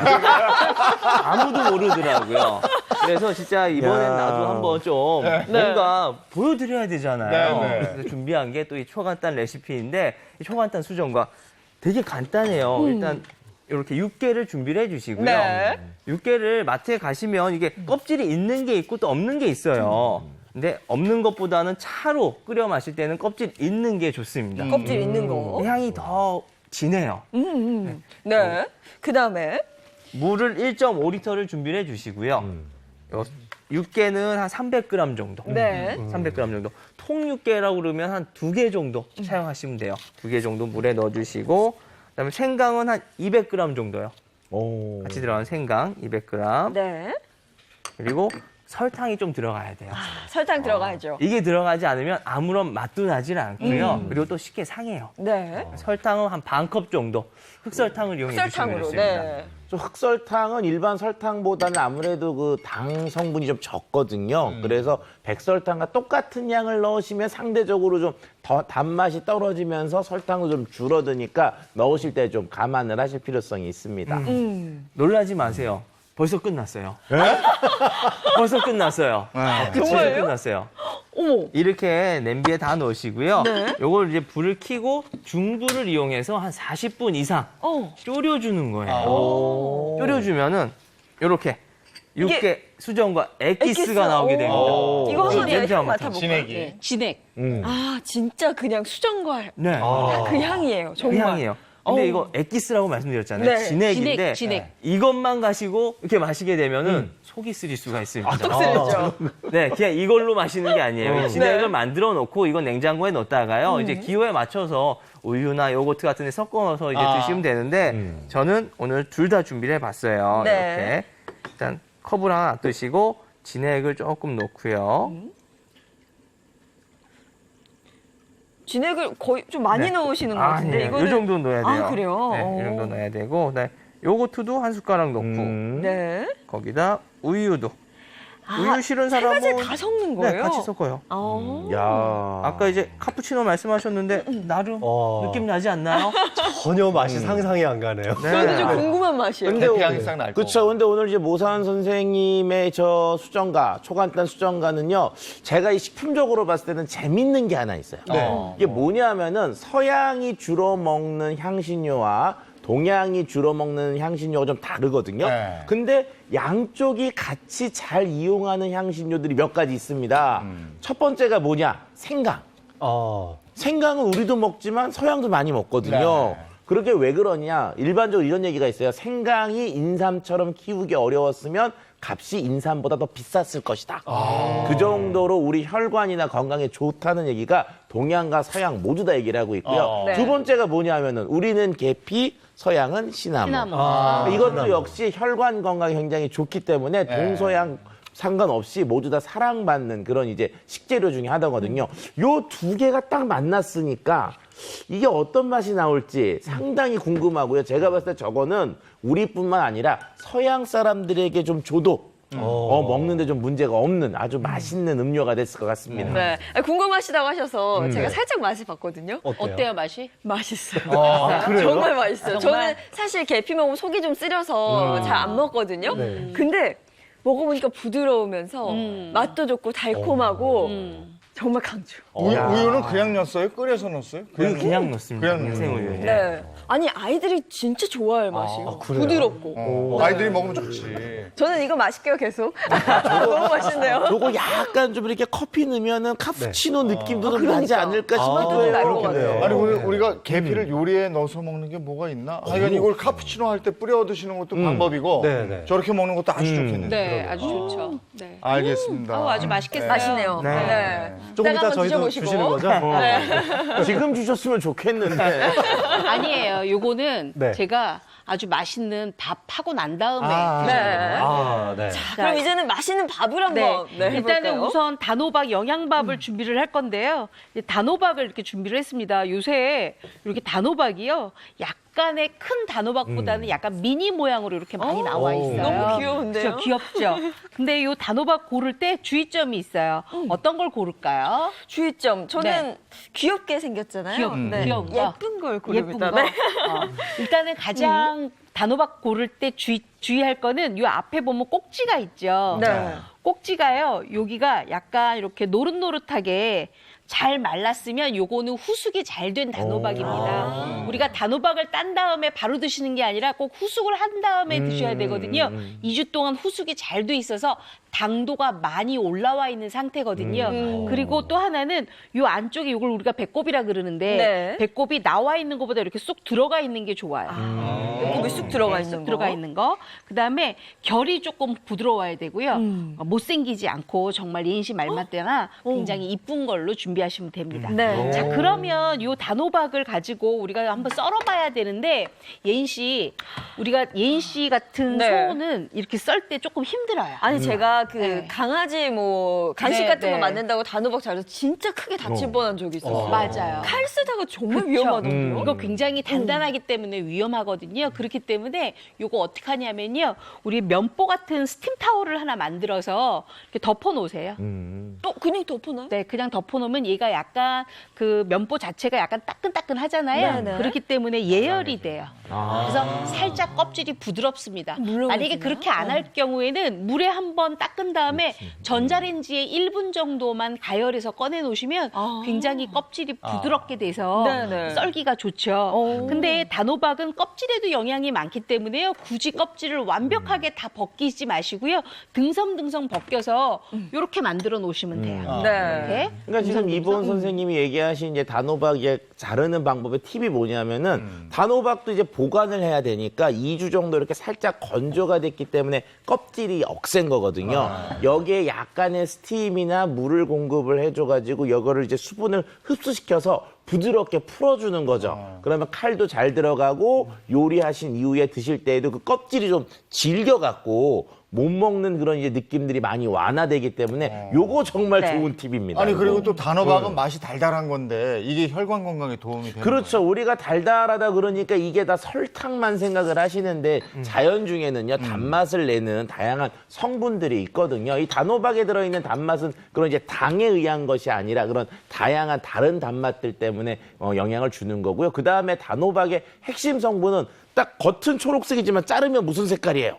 아무도 모르더라고요. 그래서 진짜 이번엔 나도 한번 좀 뭔가 보여드려야 되잖아요. 네, 네. 그래서 준비한 게 또 이 초간단 레시피인데 이 초간단 수정과 되게 간단해요. 일단 이렇게 육개를 준비를 해주시고요. 네. 육개를 마트에 가시면 이게 껍질이 있는 게 있고 또 없는 게 있어요. 근데 없는 것보다는 차로 끓여 마실 때는 껍질 있는 게 좋습니다. 껍질 있는 거. 향이 더 진해요. 네. 그 다음에 물을 1.5리터를 준비를 해주시고요. 육개는 한 300g 정도. 네. 300g 정도. 통육개라고 그러면 한 2개 정도 사용하시면 돼요. 2개 정도 물에 넣어주시고, 그다음에 생강은 한 200g 정도요. 오. 같이 들어가는 생강 200g. 네. 그리고 설탕이 좀 들어가야 돼요. 설탕 들어가야죠. 이게 들어가지 않으면 아무런 맛도 나질 않고요. 그리고 또 쉽게 상해요. 네. 설탕은 한 반 컵 정도. 흑설탕을 이용해 주시면 설탕으로. 되겠습니다. 네. 저 흑설탕은 일반 설탕보다는 아무래도 그 당 성분이 좀 적거든요. 그래서 백설탕과 똑같은 양을 넣으시면 상대적으로 좀 더 단맛이 떨어지면서 설탕도 좀 줄어드니까 넣으실 때 좀 감안을 하실 필요성이 있습니다. 놀라지 마세요. 벌써 끝났어요. 벌써 끝났어요. 정말요? 끝났어요. 어머. 이렇게 냄비에 다 넣으시고요. 네. 요걸 이제 불을 켜고 중불을 이용해서 한 40분 이상 졸여주는 거예요. 졸여주면은 요렇게 육개 수정과 엑기스가 나오게 됩니다. 이거 한번 냄새 한번 맡아볼까요? 진액이. 진액. 아, 진짜 그냥 수정과 네. 그 향이에요. 그 정말. 향이에요. 근데 이거 엑기스라고 말씀드렸잖아요. 네. 진액인데 진액. 이것만 가시고 이렇게 마시게 되면은 속이 쓰릴 수가 있습니다. 쓰리죠. 네, 그냥 이걸로 마시는 게 아니에요. 이 진액을 만들어 놓고 이건 냉장고에 넣었다가요. 이제 기호에 맞춰서 우유나 요거트 같은 데 섞어 넣어서 이제 드시면 되는데 저는 오늘 둘 다 준비를 해봤어요. 네. 이렇게 일단 컵을 하나 놔두시고 진액을 조금 넣고요. 진액을 거의 좀 많이 넣으시는 것 같은데 아니에요. 이거는 이 정도 넣어야 돼요. 아, 그래요? 네, 이 정도 넣어야 되고 그다음에 요거트도 한 숟가락 넣고 네. 거기다 우유도. 우유 싫은 세 사람은 가지 다 섞는 거예요? 네, 같이 섞어요. 야. 아까 이제 카푸치노 말씀하셨는데 나름 느낌 나지 않나요? 전혀 맛이 상상이 안 가네요. 저는 좀 궁금한 맛이에요. 근데 계피향이 싹 날 거고. 그렇죠. 근데 오늘 이제 모사한 선생님의 저 수정가, 초간단 수정가는요, 제가 이 식품적으로 봤을 때는 재밌는 게 하나 있어요. 이게 뭐냐면은 서양이 주로 먹는 향신료와 동양이 주로 먹는 향신료가 좀 다르거든요. 네. 근데 양쪽이 같이 잘 이용하는 향신료들이 몇 가지 있습니다. 첫 번째가 뭐냐? 생강. 생강은 우리도 먹지만 서양도 많이 먹거든요. 네. 그렇게 왜 그러냐? 일반적으로 이런 얘기가 있어요. 생강이 인삼처럼 키우기 어려웠으면 값이 인삼보다 더 비쌌을 것이다. 그 정도로 우리 혈관이나 건강에 좋다는 얘기가 동양과 서양 모두 다 얘기를 하고 있고요. 네. 두 번째가 뭐냐면은 우리는 계피, 서양은 시나몬. 이것도 역시 혈관 건강에 굉장히 좋기 때문에 동서양 상관없이 모두 다 사랑받는 그런 이제 식재료 중에 하나거든요. 요 두 개가 딱 만났으니까 이게 어떤 맛이 나올지 상당히 궁금하고요. 제가 봤을 때 저거는 우리뿐만 아니라 서양 사람들에게 좀 줘도 먹는데 좀 문제가 없는 아주 맛있는 음료가 됐을 것 같습니다. 네. 궁금하시다고 하셔서 제가 살짝 맛을 봤거든요. 어때요, 맛이? 맛있어요. 그래요? 정말 맛있어요. 정말? 저는 사실 계피 먹으면 속이 좀 쓰려서 잘 안 먹거든요. 근데 먹어보니까 부드러우면서 맛도 좋고 달콤하고 정말 강추. 우유는 그냥 넣었어요? 끓여서 넣었어요? 우유 그냥 넣습니다. 그냥 생우유. 네. 아니 아이들이 진짜 좋아할 맛이에요. 부드럽고. 아이들이 먹으면 좋지. 저는 이거 맛있게요 계속. 너무 맛있네요. 요거 약간 좀 이렇게 커피 넣으면은 카푸치노 느낌도 좀 나지 그러니까. 않을까 그것도 날 것 싶어요. 같아요. 아니 오늘 우리가 계피를 요리에 넣어서 먹는 게 뭐가 있나? 하여간 이걸 카푸치노 할 때 뿌려 드시는 것도 방법이고 네, 네. 저렇게 먹는 것도 아주 좋겠네요. 네, 아주 좋죠. 네. 알겠습니다. 아주 맛있겠어요. 맛있네요. 네. 조금 이따가 이따 한번 저희도 드셔보시고. 주시는 거죠? 지금 주셨으면 좋겠는데. 아니에요. 요거는 네. 제가 아주 맛있는 밥 하고 난 다음에 네. 네. 그럼 이제는 맛있는 밥을 한번 일단은 해볼까요? 우선 단호박 영양밥을 준비를 할 건데요. 이제 단호박을 이렇게 준비를 했습니다. 요새 이렇게 단호박이요. 약간의 큰 단호박보다는 약간 미니 모양으로 이렇게 많이 나와 있어요. 너무 귀여운데요? 그렇죠? 귀엽죠? 근데 이 단호박 고를 때 주의점이 있어요. 어떤 걸 고를까요? 주의점. 저는 네. 귀엽게 생겼잖아요. 귀여운 거. 예쁜 걸 예쁜 고릅니다. 거. 네. 일단은 가장 단호박 고를 때 주의할 거는 이 앞에 보면 꼭지가 있죠. 네. 꼭지가요. 여기가 약간 이렇게 노릇노릇하게 잘 말랐으면 요거는 후숙이 잘 된 단호박입니다. 우리가 단호박을 딴 다음에 바로 드시는 게 아니라 꼭 후숙을 한 다음에 드셔야 되거든요. 2주 동안 후숙이 잘 돼 있어서 당도가 많이 올라와 있는 상태거든요. 그리고 또 하나는 요 안쪽에 이걸 우리가 배꼽이라 그러는데 네. 배꼽이 나와 있는 것보다 이렇게 쑥 들어가 있는 게 좋아요. 배꼽이 쑥 들어가 네, 있는 쑥 거. 들어가 있는 거. 그다음에 결이 조금 부드러워야 되고요. 못생기지 않고 정말 예인 씨 말맞대나 굉장히 이쁜 걸로 준비하시면 됩니다. 네. 자, 그러면 요 단호박을 가지고 우리가 한번 썰어봐야 되는데 예인 씨, 우리가 예인 씨 같은 네. 소는 이렇게 썰 때 조금 힘들어요. 아니 제가 그 네. 강아지 뭐 간식 네, 같은 거 네. 만든다고 단호박 자르서 진짜 크게 다칠 뻔한 적이 있었어요. 맞아요. 칼 쓰다가 정말 그쵸? 위험하던데요. 이거 굉장히 단단하기 때문에 위험하거든요. 그렇기 때문에 이거 어떻게 하냐면요. 우리 면보 같은 스팀 타올을 하나 만들어서 이렇게 덮어 놓으세요. 또 그냥 덮어놔요? 네, 그냥 덮어 놓으면 얘가 약간 그 면보 자체가 약간 따끈따끈 하잖아요. 네네. 그렇기 때문에 예열이 돼요. 그래서 살짝 껍질이 부드럽습니다. 물렁해지나요? 만약에 그렇게 안 할 경우에는 물에 한번 닦은 다음에 전자레인지에 1분 정도만 가열해서 꺼내 놓으시면 굉장히 껍질이 부드럽게 돼서 네네. 썰기가 좋죠. 근데 단호박은 껍질에도 영양이 많기 때문에요. 굳이 껍질을 완벽하게 다 벗기지 마시고요. 등섬등섬 벗겨서 이렇게 만들어 놓으시면 돼요. 네. 이렇게. 그러니까 지금 이보은 선생님이 얘기하신 이제 단호박 이제 자르는 방법의 팁이 뭐냐면은 단호박도 이제 보관을 해야 되니까 2주 정도 이렇게 살짝 건조가 됐기 때문에 껍질이 억센 거거든요. 여기에 약간의 스팀이나 물을 공급을 해줘가지고 이거를 이제 수분을 흡수시켜서 부드럽게 풀어주는 거죠. 그러면 칼도 잘 들어가고 요리하신 이후에 드실 때에도 그 껍질이 좀 질겨갖고 못 먹는 그런 이제 느낌들이 많이 완화되기 때문에 요거 정말 네. 좋은 팁입니다. 아니 그리고 이거. 또 단호박은 맛이 달달한 건데 이게 혈관 건강에 도움이 되는 그렇죠. 우리가 달달하다 그러니까 이게 다 설탕만 생각을 하시는데 자연 중에는요 단맛을 내는 다양한 성분들이 있거든요. 이 단호박에 들어있는 단맛은 그런 이제 당에 의한 것이 아니라 그런 다양한 다른 단맛들 때문에 영향을 주는 거고요. 그 다음에 단호박의 핵심 성분은 딱 겉은 초록색이지만 자르면 무슨 색깔이에요?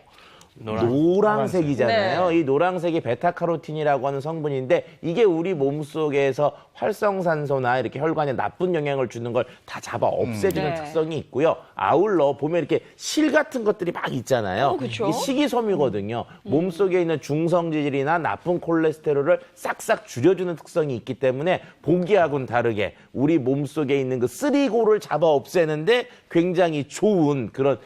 노란색이잖아요. 네. 이 노란색이 베타카로틴이라고 하는 성분인데 이게 우리 몸속에서 활성산소나 이렇게 혈관에 나쁜 영향을 주는 걸 다 잡아 없애주는 네. 특성이 있고요. 아울러 보면 이렇게 실 같은 것들이 막 있잖아요. 그쵸? 이 식이섬유거든요. 몸속에 있는 중성지질이나 나쁜 콜레스테롤을 싹싹 줄여주는 특성이 있기 때문에 보기하고는 다르게 우리 몸속에 있는 그 쓰리고를 잡아 없애는데 굉장히 좋은 그런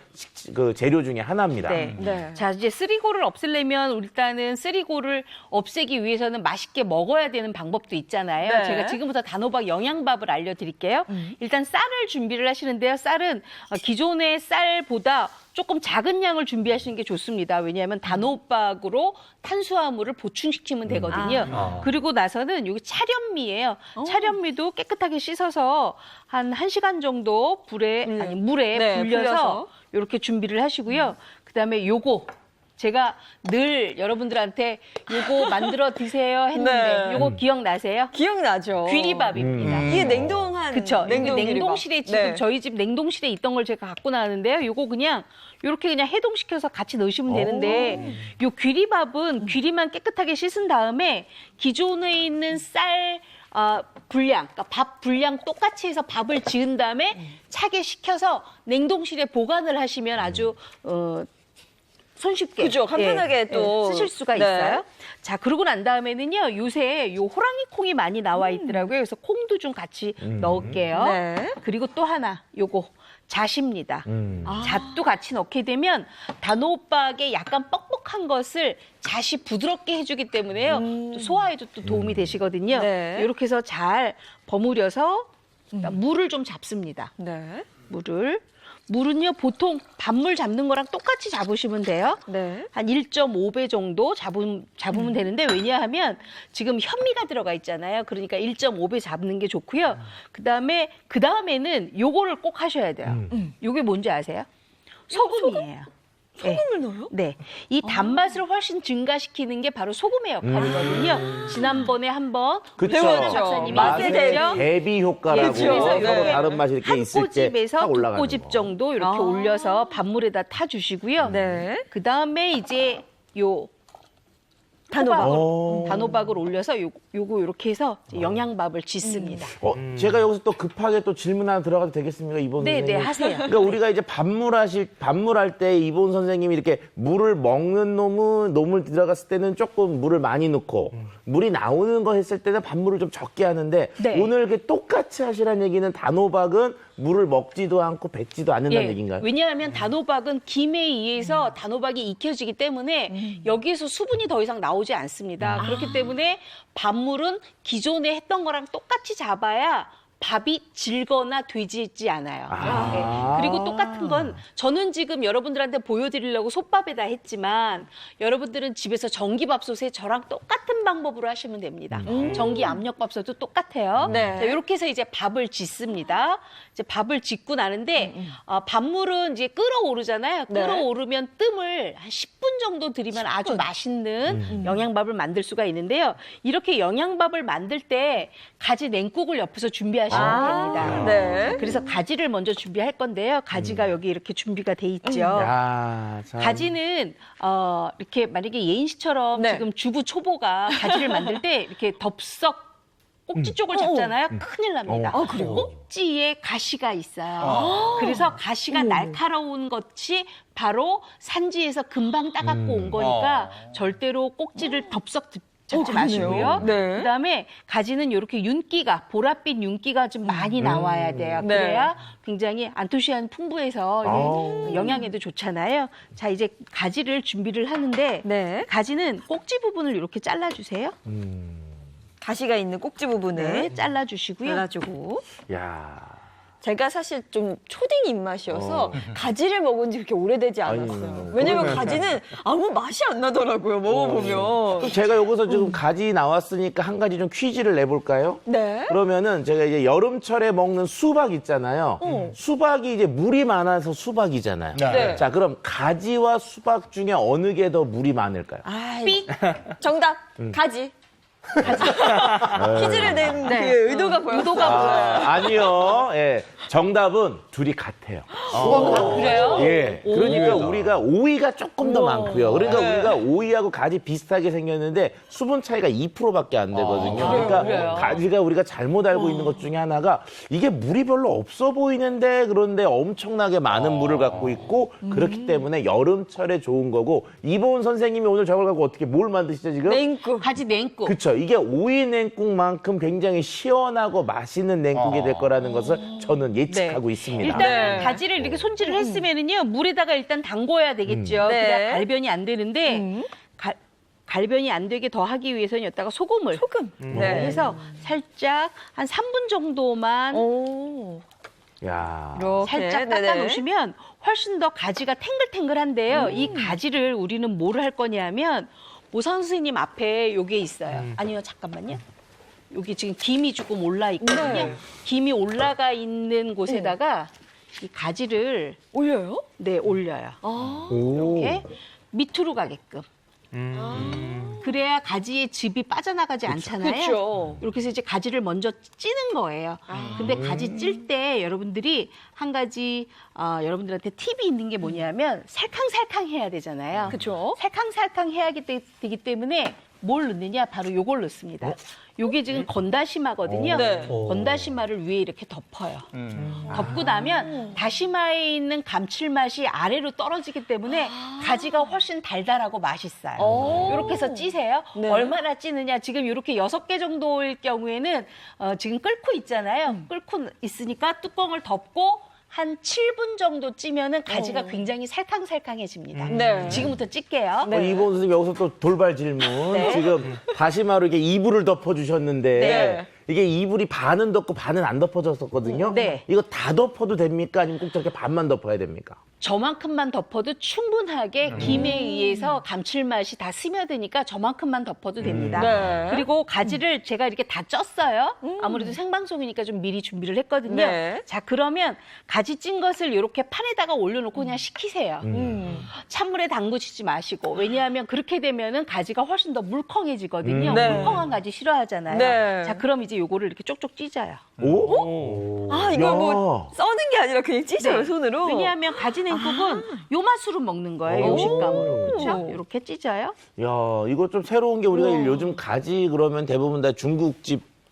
그 재료 중에 하나입니다. 네. 네. 자, 이제 쓰리고를 없애려면 일단은 쓰리고를 없애기 위해서는 맛있게 먹어야 되는 방법도 있잖아요. 네. 제가 지금부터 단호박 영양밥을 알려드릴게요. 일단 쌀을 준비를 하시는데요. 쌀은 기존의 쌀보다 조금 작은 양을 준비하시는 게 좋습니다. 왜냐하면 단호박으로 탄수화물을 보충시키면 되거든요. 그리고 나서는 여기 차련미예요. 차련미도 깨끗하게 씻어서 한 1시간 정도 물에 네, 불려서 불려서. 이렇게 준비를 하시고요. 그다음에 요거 제가 늘 여러분들한테 요거 만들어 드세요 했는데 네. 요거 기억나세요? 기억나죠? 귀리밥입니다. 이게 냉동한 그쵸. 냉동 냉동실에 기리밥. 지금 네. 저희 집 냉동실에 있던 걸 제가 갖고 나왔는데요. 요거 그냥 이렇게 그냥 해동시켜서 같이 넣으시면 되는데 요 귀리밥은 귀리만 깨끗하게 씻은 다음에 기존에 있는 쌀 분량, 그러니까 밥 분량 똑같이 해서 밥을 지은 다음에 차게 식혀서 냉동실에 보관을 하시면 아주 손쉽게 그죠. 간편하게 또. 쓰실 수가 네. 있어요. 자, 그러고 난 다음에는요. 요새 요 호랑이 콩이 많이 나와 있더라고요. 그래서 콩도 좀 같이 넣을게요. 네. 그리고 또 하나 요거 잣입니다. 잣도 같이 넣게 되면 단호박의 약간 뻑뻑한 것을 잣이 부드럽게 해주기 때문에요. 또 소화에도 또 도움이 되시거든요. 네. 이렇게 해서 잘 버무려서 물을 좀 잡습니다. 네. 물은요, 보통 밥물 잡는 거랑 똑같이 잡으시면 돼요. 네. 한 1.5배 정도 잡으면 되는데, 왜냐하면 지금 현미가 들어가 있잖아요. 그러니까 1.5배 잡는 게 좋고요. 그 다음에는 요거를 꼭 하셔야 돼요. 요게 뭔지 아세요? 소금이에요. 소금을 넣어요? 네. 이 단맛을 훨씬 증가시키는 게 바로 소금의 역할이거든요. 지난번에 한번 그쵸. 배우는 박사님이 맛의 얘기했죠. 대비 효과라고 그래서 서로 이렇게 다른 맛이 이렇게 한 있을 때 꼬집에서 딱 두 올라가는 꼬집 거. 정도 이렇게 올려서 밥물에다 타주시고요. 네. 그 다음에 이제 요 단호박을 올려서 요거 이렇게 해서 이제 영양밥을 짓습니다. 제가 여기서 또 급하게 또 질문 하나 들어가도 되겠습니까, 이본 네, 선생님? 네, 하세요. 그러니까 우리가 이제 밥물할 때 이본 선생님이 이렇게 물을 먹는 놈을 들어갔을 때는 조금 물을 많이 넣고 물이 나오는 거 했을 때는 밥물을 좀 적게 하는데 네. 오늘 이렇게 똑같이 하시라는 얘기는 단호박은 물을 먹지도 않고 뱉지도 않는다는 얘기인가요? 왜냐하면 단호박은 김에 의해서 단호박이 익혀지기 때문에 여기에서 수분이 더 이상 나오지 않습니다. 그렇기 때문에 밥물은 기존에 했던 거랑 똑같이 잡아야 밥이 질거나 되지 않아요. 네. 그리고 똑같은 건 저는 지금 여러분들한테 보여드리려고 솥밥에다 했지만 여러분들은 집에서 전기밥솥에 저랑 똑같은 방법으로 하시면 됩니다. 전기 압력밥솥도 똑같아요. 네. 자, 이렇게 해서 이제 밥을 짓습니다. 이제 밥을 짓고 나는데 밥물은 이제 끓어오르잖아요. 네. 끓어오르면 뜸을 한 10분 정도 들이면 아주 맛있는 영양밥을 만들 수가 있는데요. 이렇게 영양밥을 만들 때 가지 냉국을 옆에서 준비하시면 됩니다. 네. 그래서 가지를 먼저 준비할 건데요. 가지가 여기 이렇게 준비가 돼 있죠. 야, 참. 가지는 이렇게 만약에 예인 씨처럼 네. 지금 주부 초보가 가지를 만들 때 이렇게 덥석 꼭지 쪽을 잡잖아요. 큰일 납니다. 그래요? 꼭지에 가시가 있어요. 그래서 가시가 날카로운 것이 바로 산지에서 금방 따갖고 온 거니까 절대로 꼭지를 덥석 잡지 마시고요. 네. 그다음에 가지는 이렇게 윤기가 보랏빛 윤기가 좀 많이 나와야 돼요. 네. 그래야 굉장히 안토시아닌 풍부해서 영양에도 좋잖아요. 자, 이제 가지를 준비를 하는데 네. 가지는 꼭지 부분을 이렇게 잘라주세요. 가시가 있는 꼭지 부분을 네, 잘라주시고요. 잘라주고. 야. 제가 사실 좀 초딩 입맛이어서 가지를 먹은 지 그렇게 오래되지 않았어요. 왜냐면 가지는 아무 맛이 안 나더라고요, 먹어보면. 그럼 제가 여기서 지금 가지 나왔으니까 한 가지 좀 퀴즈를 내볼까요? 네. 그러면은 제가 이제 여름철에 먹는 수박 있잖아요. 수박이 이제 물이 많아서 수박이잖아요. 네. 자, 그럼 가지와 수박 중에 어느 게 더 물이 많을까요? 삑! 정답, 가지. 퀴즈를 낸 그 의도가 보여요. 아니요. 예. 정답은 둘이 같아요. 그래요? 예. 그러니까 우리가 오이가 조금 더 많고요. 그러니까 우리가 오이하고 가지 비슷하게 생겼는데 수분 차이가 2%밖에 안 되거든요. 그러니까 그래요? 가지가 우리가 잘못 알고 있는 것 중에 하나가 이게 물이 별로 없어 보이는데 그런데 엄청나게 많은 물을 갖고 있고 그렇기 때문에 여름철에 좋은 거고 이보은 선생님이 오늘 저걸 갖고 어떻게 뭘 만드시죠 지금? 냉국. 가지 냉국. 그렇죠. 이게 오이 냉국만큼 굉장히 시원하고 맛있는 냉국이 될 거라는 것을 저는 예측하고 있습니다. 일단 가지를 이렇게 손질을 했으면은요 물에다가 일단 담궈야 되겠죠. 네. 그래야 갈변이 안 되는데 갈변이 안 되게 더 하기 위해서는 여기다가 소금 네. 해서 살짝 한 3분 정도만 오. 야. 이렇게. 살짝 네네. 닦아 놓으시면 훨씬 더 가지가 탱글탱글한데요. 이 가지를 우리는 뭐를 할 거냐면 오상 선생님 앞에 요게 있어요. 아니요, 잠깐만요. 여기 지금 김이 조금 올라 있거든요. 네. 김이 올라가 있는 곳에다가 이 가지를 올려요? 네, 올려요. 이렇게 밑으로 가게끔. 그래야 가지의 즙이 빠져나가지 않잖아요. 그쵸. 이렇게 해서 이제 가지를 먼저 찌는 거예요. 근데 가지 찔 때 여러분들이 한 가지 여러분들한테 팁이 있는 게 뭐냐면 살캉살캉 해야 되잖아요. 그쵸. 살캉살캉 해야 되기 때문에 뭘 넣느냐? 바로 요걸 넣습니다. 요게 지금 건다시마거든요. 네. 건다시마를 위에 이렇게 덮어요. 덮고 나면 다시마에 있는 감칠맛이 아래로 떨어지기 때문에 가지가 훨씬 달달하고 맛있어요. 이렇게 해서 찌세요. 네. 얼마나 찌느냐? 지금 이렇게 6개 정도일 경우에는 지금 끓고 있잖아요. 끓고 있으니까 뚜껑을 덮고 한 7분 정도 찌면은 가지가 굉장히 살캉살캉해집니다. 네. 지금부터 찔게요. 이보은 선생님 여기서 또 돌발 질문. 지금 다시마로 이렇게 이불을 덮어주셨는데 네. 이게 이불이 반은 덮고 반은 안 덮어졌었거든요. 네. 이거 다 덮어도 됩니까? 아니면 꼭 저렇게 반만 덮어야 됩니까? 저만큼만 덮어도 충분하게 김에 의해서 감칠맛이 다 스며드니까 저만큼만 덮어도 됩니다. 네. 그리고 가지를 제가 이렇게 다 쪘어요. 아무래도 생방송이니까 좀 미리 준비를 했거든요. 네. 자, 그러면 가지 찐 것을 이렇게 판에다가 올려놓고 그냥 식히세요. 찬물에 담그시지 마시고. 왜냐하면 그렇게 되면은 가지가 훨씬 더 물컹해지거든요. 네. 물컹한 가지 싫어하잖아요. 네. 자, 그럼 이제 이제 요거를 이렇게 쪽쪽 찢어요. 오? 아, 이걸 야. 뭐 써는 게 아니라 그냥 찢어요, 네. 손으로. 왜냐하면 가지 냉국은 요 맛으로 먹는 거예요. 요 식감으로. 그렇죠? 이렇게 찢어요. 야, 이거 좀 새로운 게 우리가 요즘 가지 그러면 대부분 다 중국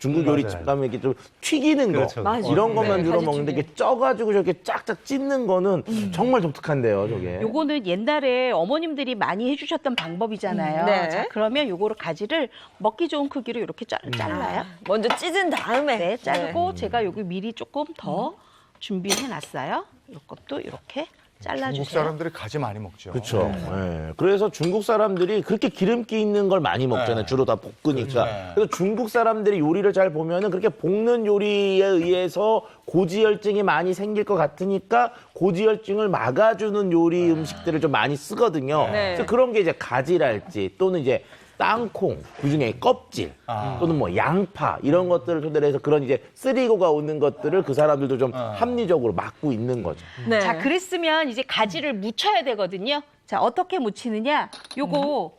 요리집 맞아요. 가면 이렇게 좀 튀기는 거 그렇죠. 맞아요. 이런 것만 네, 주로 가지 먹는데 튀김. 이렇게 쪄가지고 저렇게 쫙쫙 찢는 거는 정말 독특한데요, 저게. 요거는 옛날에 어머님들이 많이 해주셨던 방법이잖아요. 네. 자, 그러면 요거를 가지를 먹기 좋은 크기로 이렇게 잘라요. 먼저 찢은 다음에. 네, 자르고 제가 여기 미리 조금 더 준비해 놨어요. 이것도 이렇게 잘라주세요. 중국 사람들이 가지 많이 먹죠. 그렇죠. 예. 그래서 중국 사람들이 그렇게 기름기 있는 걸 많이 먹잖아요. 네. 주로 다 볶으니까. 네. 그래서 중국 사람들이 요리를 잘 보면은 그렇게 볶는 요리에 의해서 고지혈증이 많이 생길 것 같으니까 고지혈증을 막아주는 요리 음식들을 좀 많이 쓰거든요. 네. 그래서 그런 게 이제 가지랄지 또는 이제 땅콩, 그중에 껍질, 또는 뭐 양파 이런 것들을 토대로 해서 그런 이제 쓰리고가 오는 것들을 그 사람들도 좀 합리적으로 막고 있는 거죠. 네. 자, 그랬으면 이제 가지를 무쳐야 되거든요. 자, 어떻게 무치느냐? 요거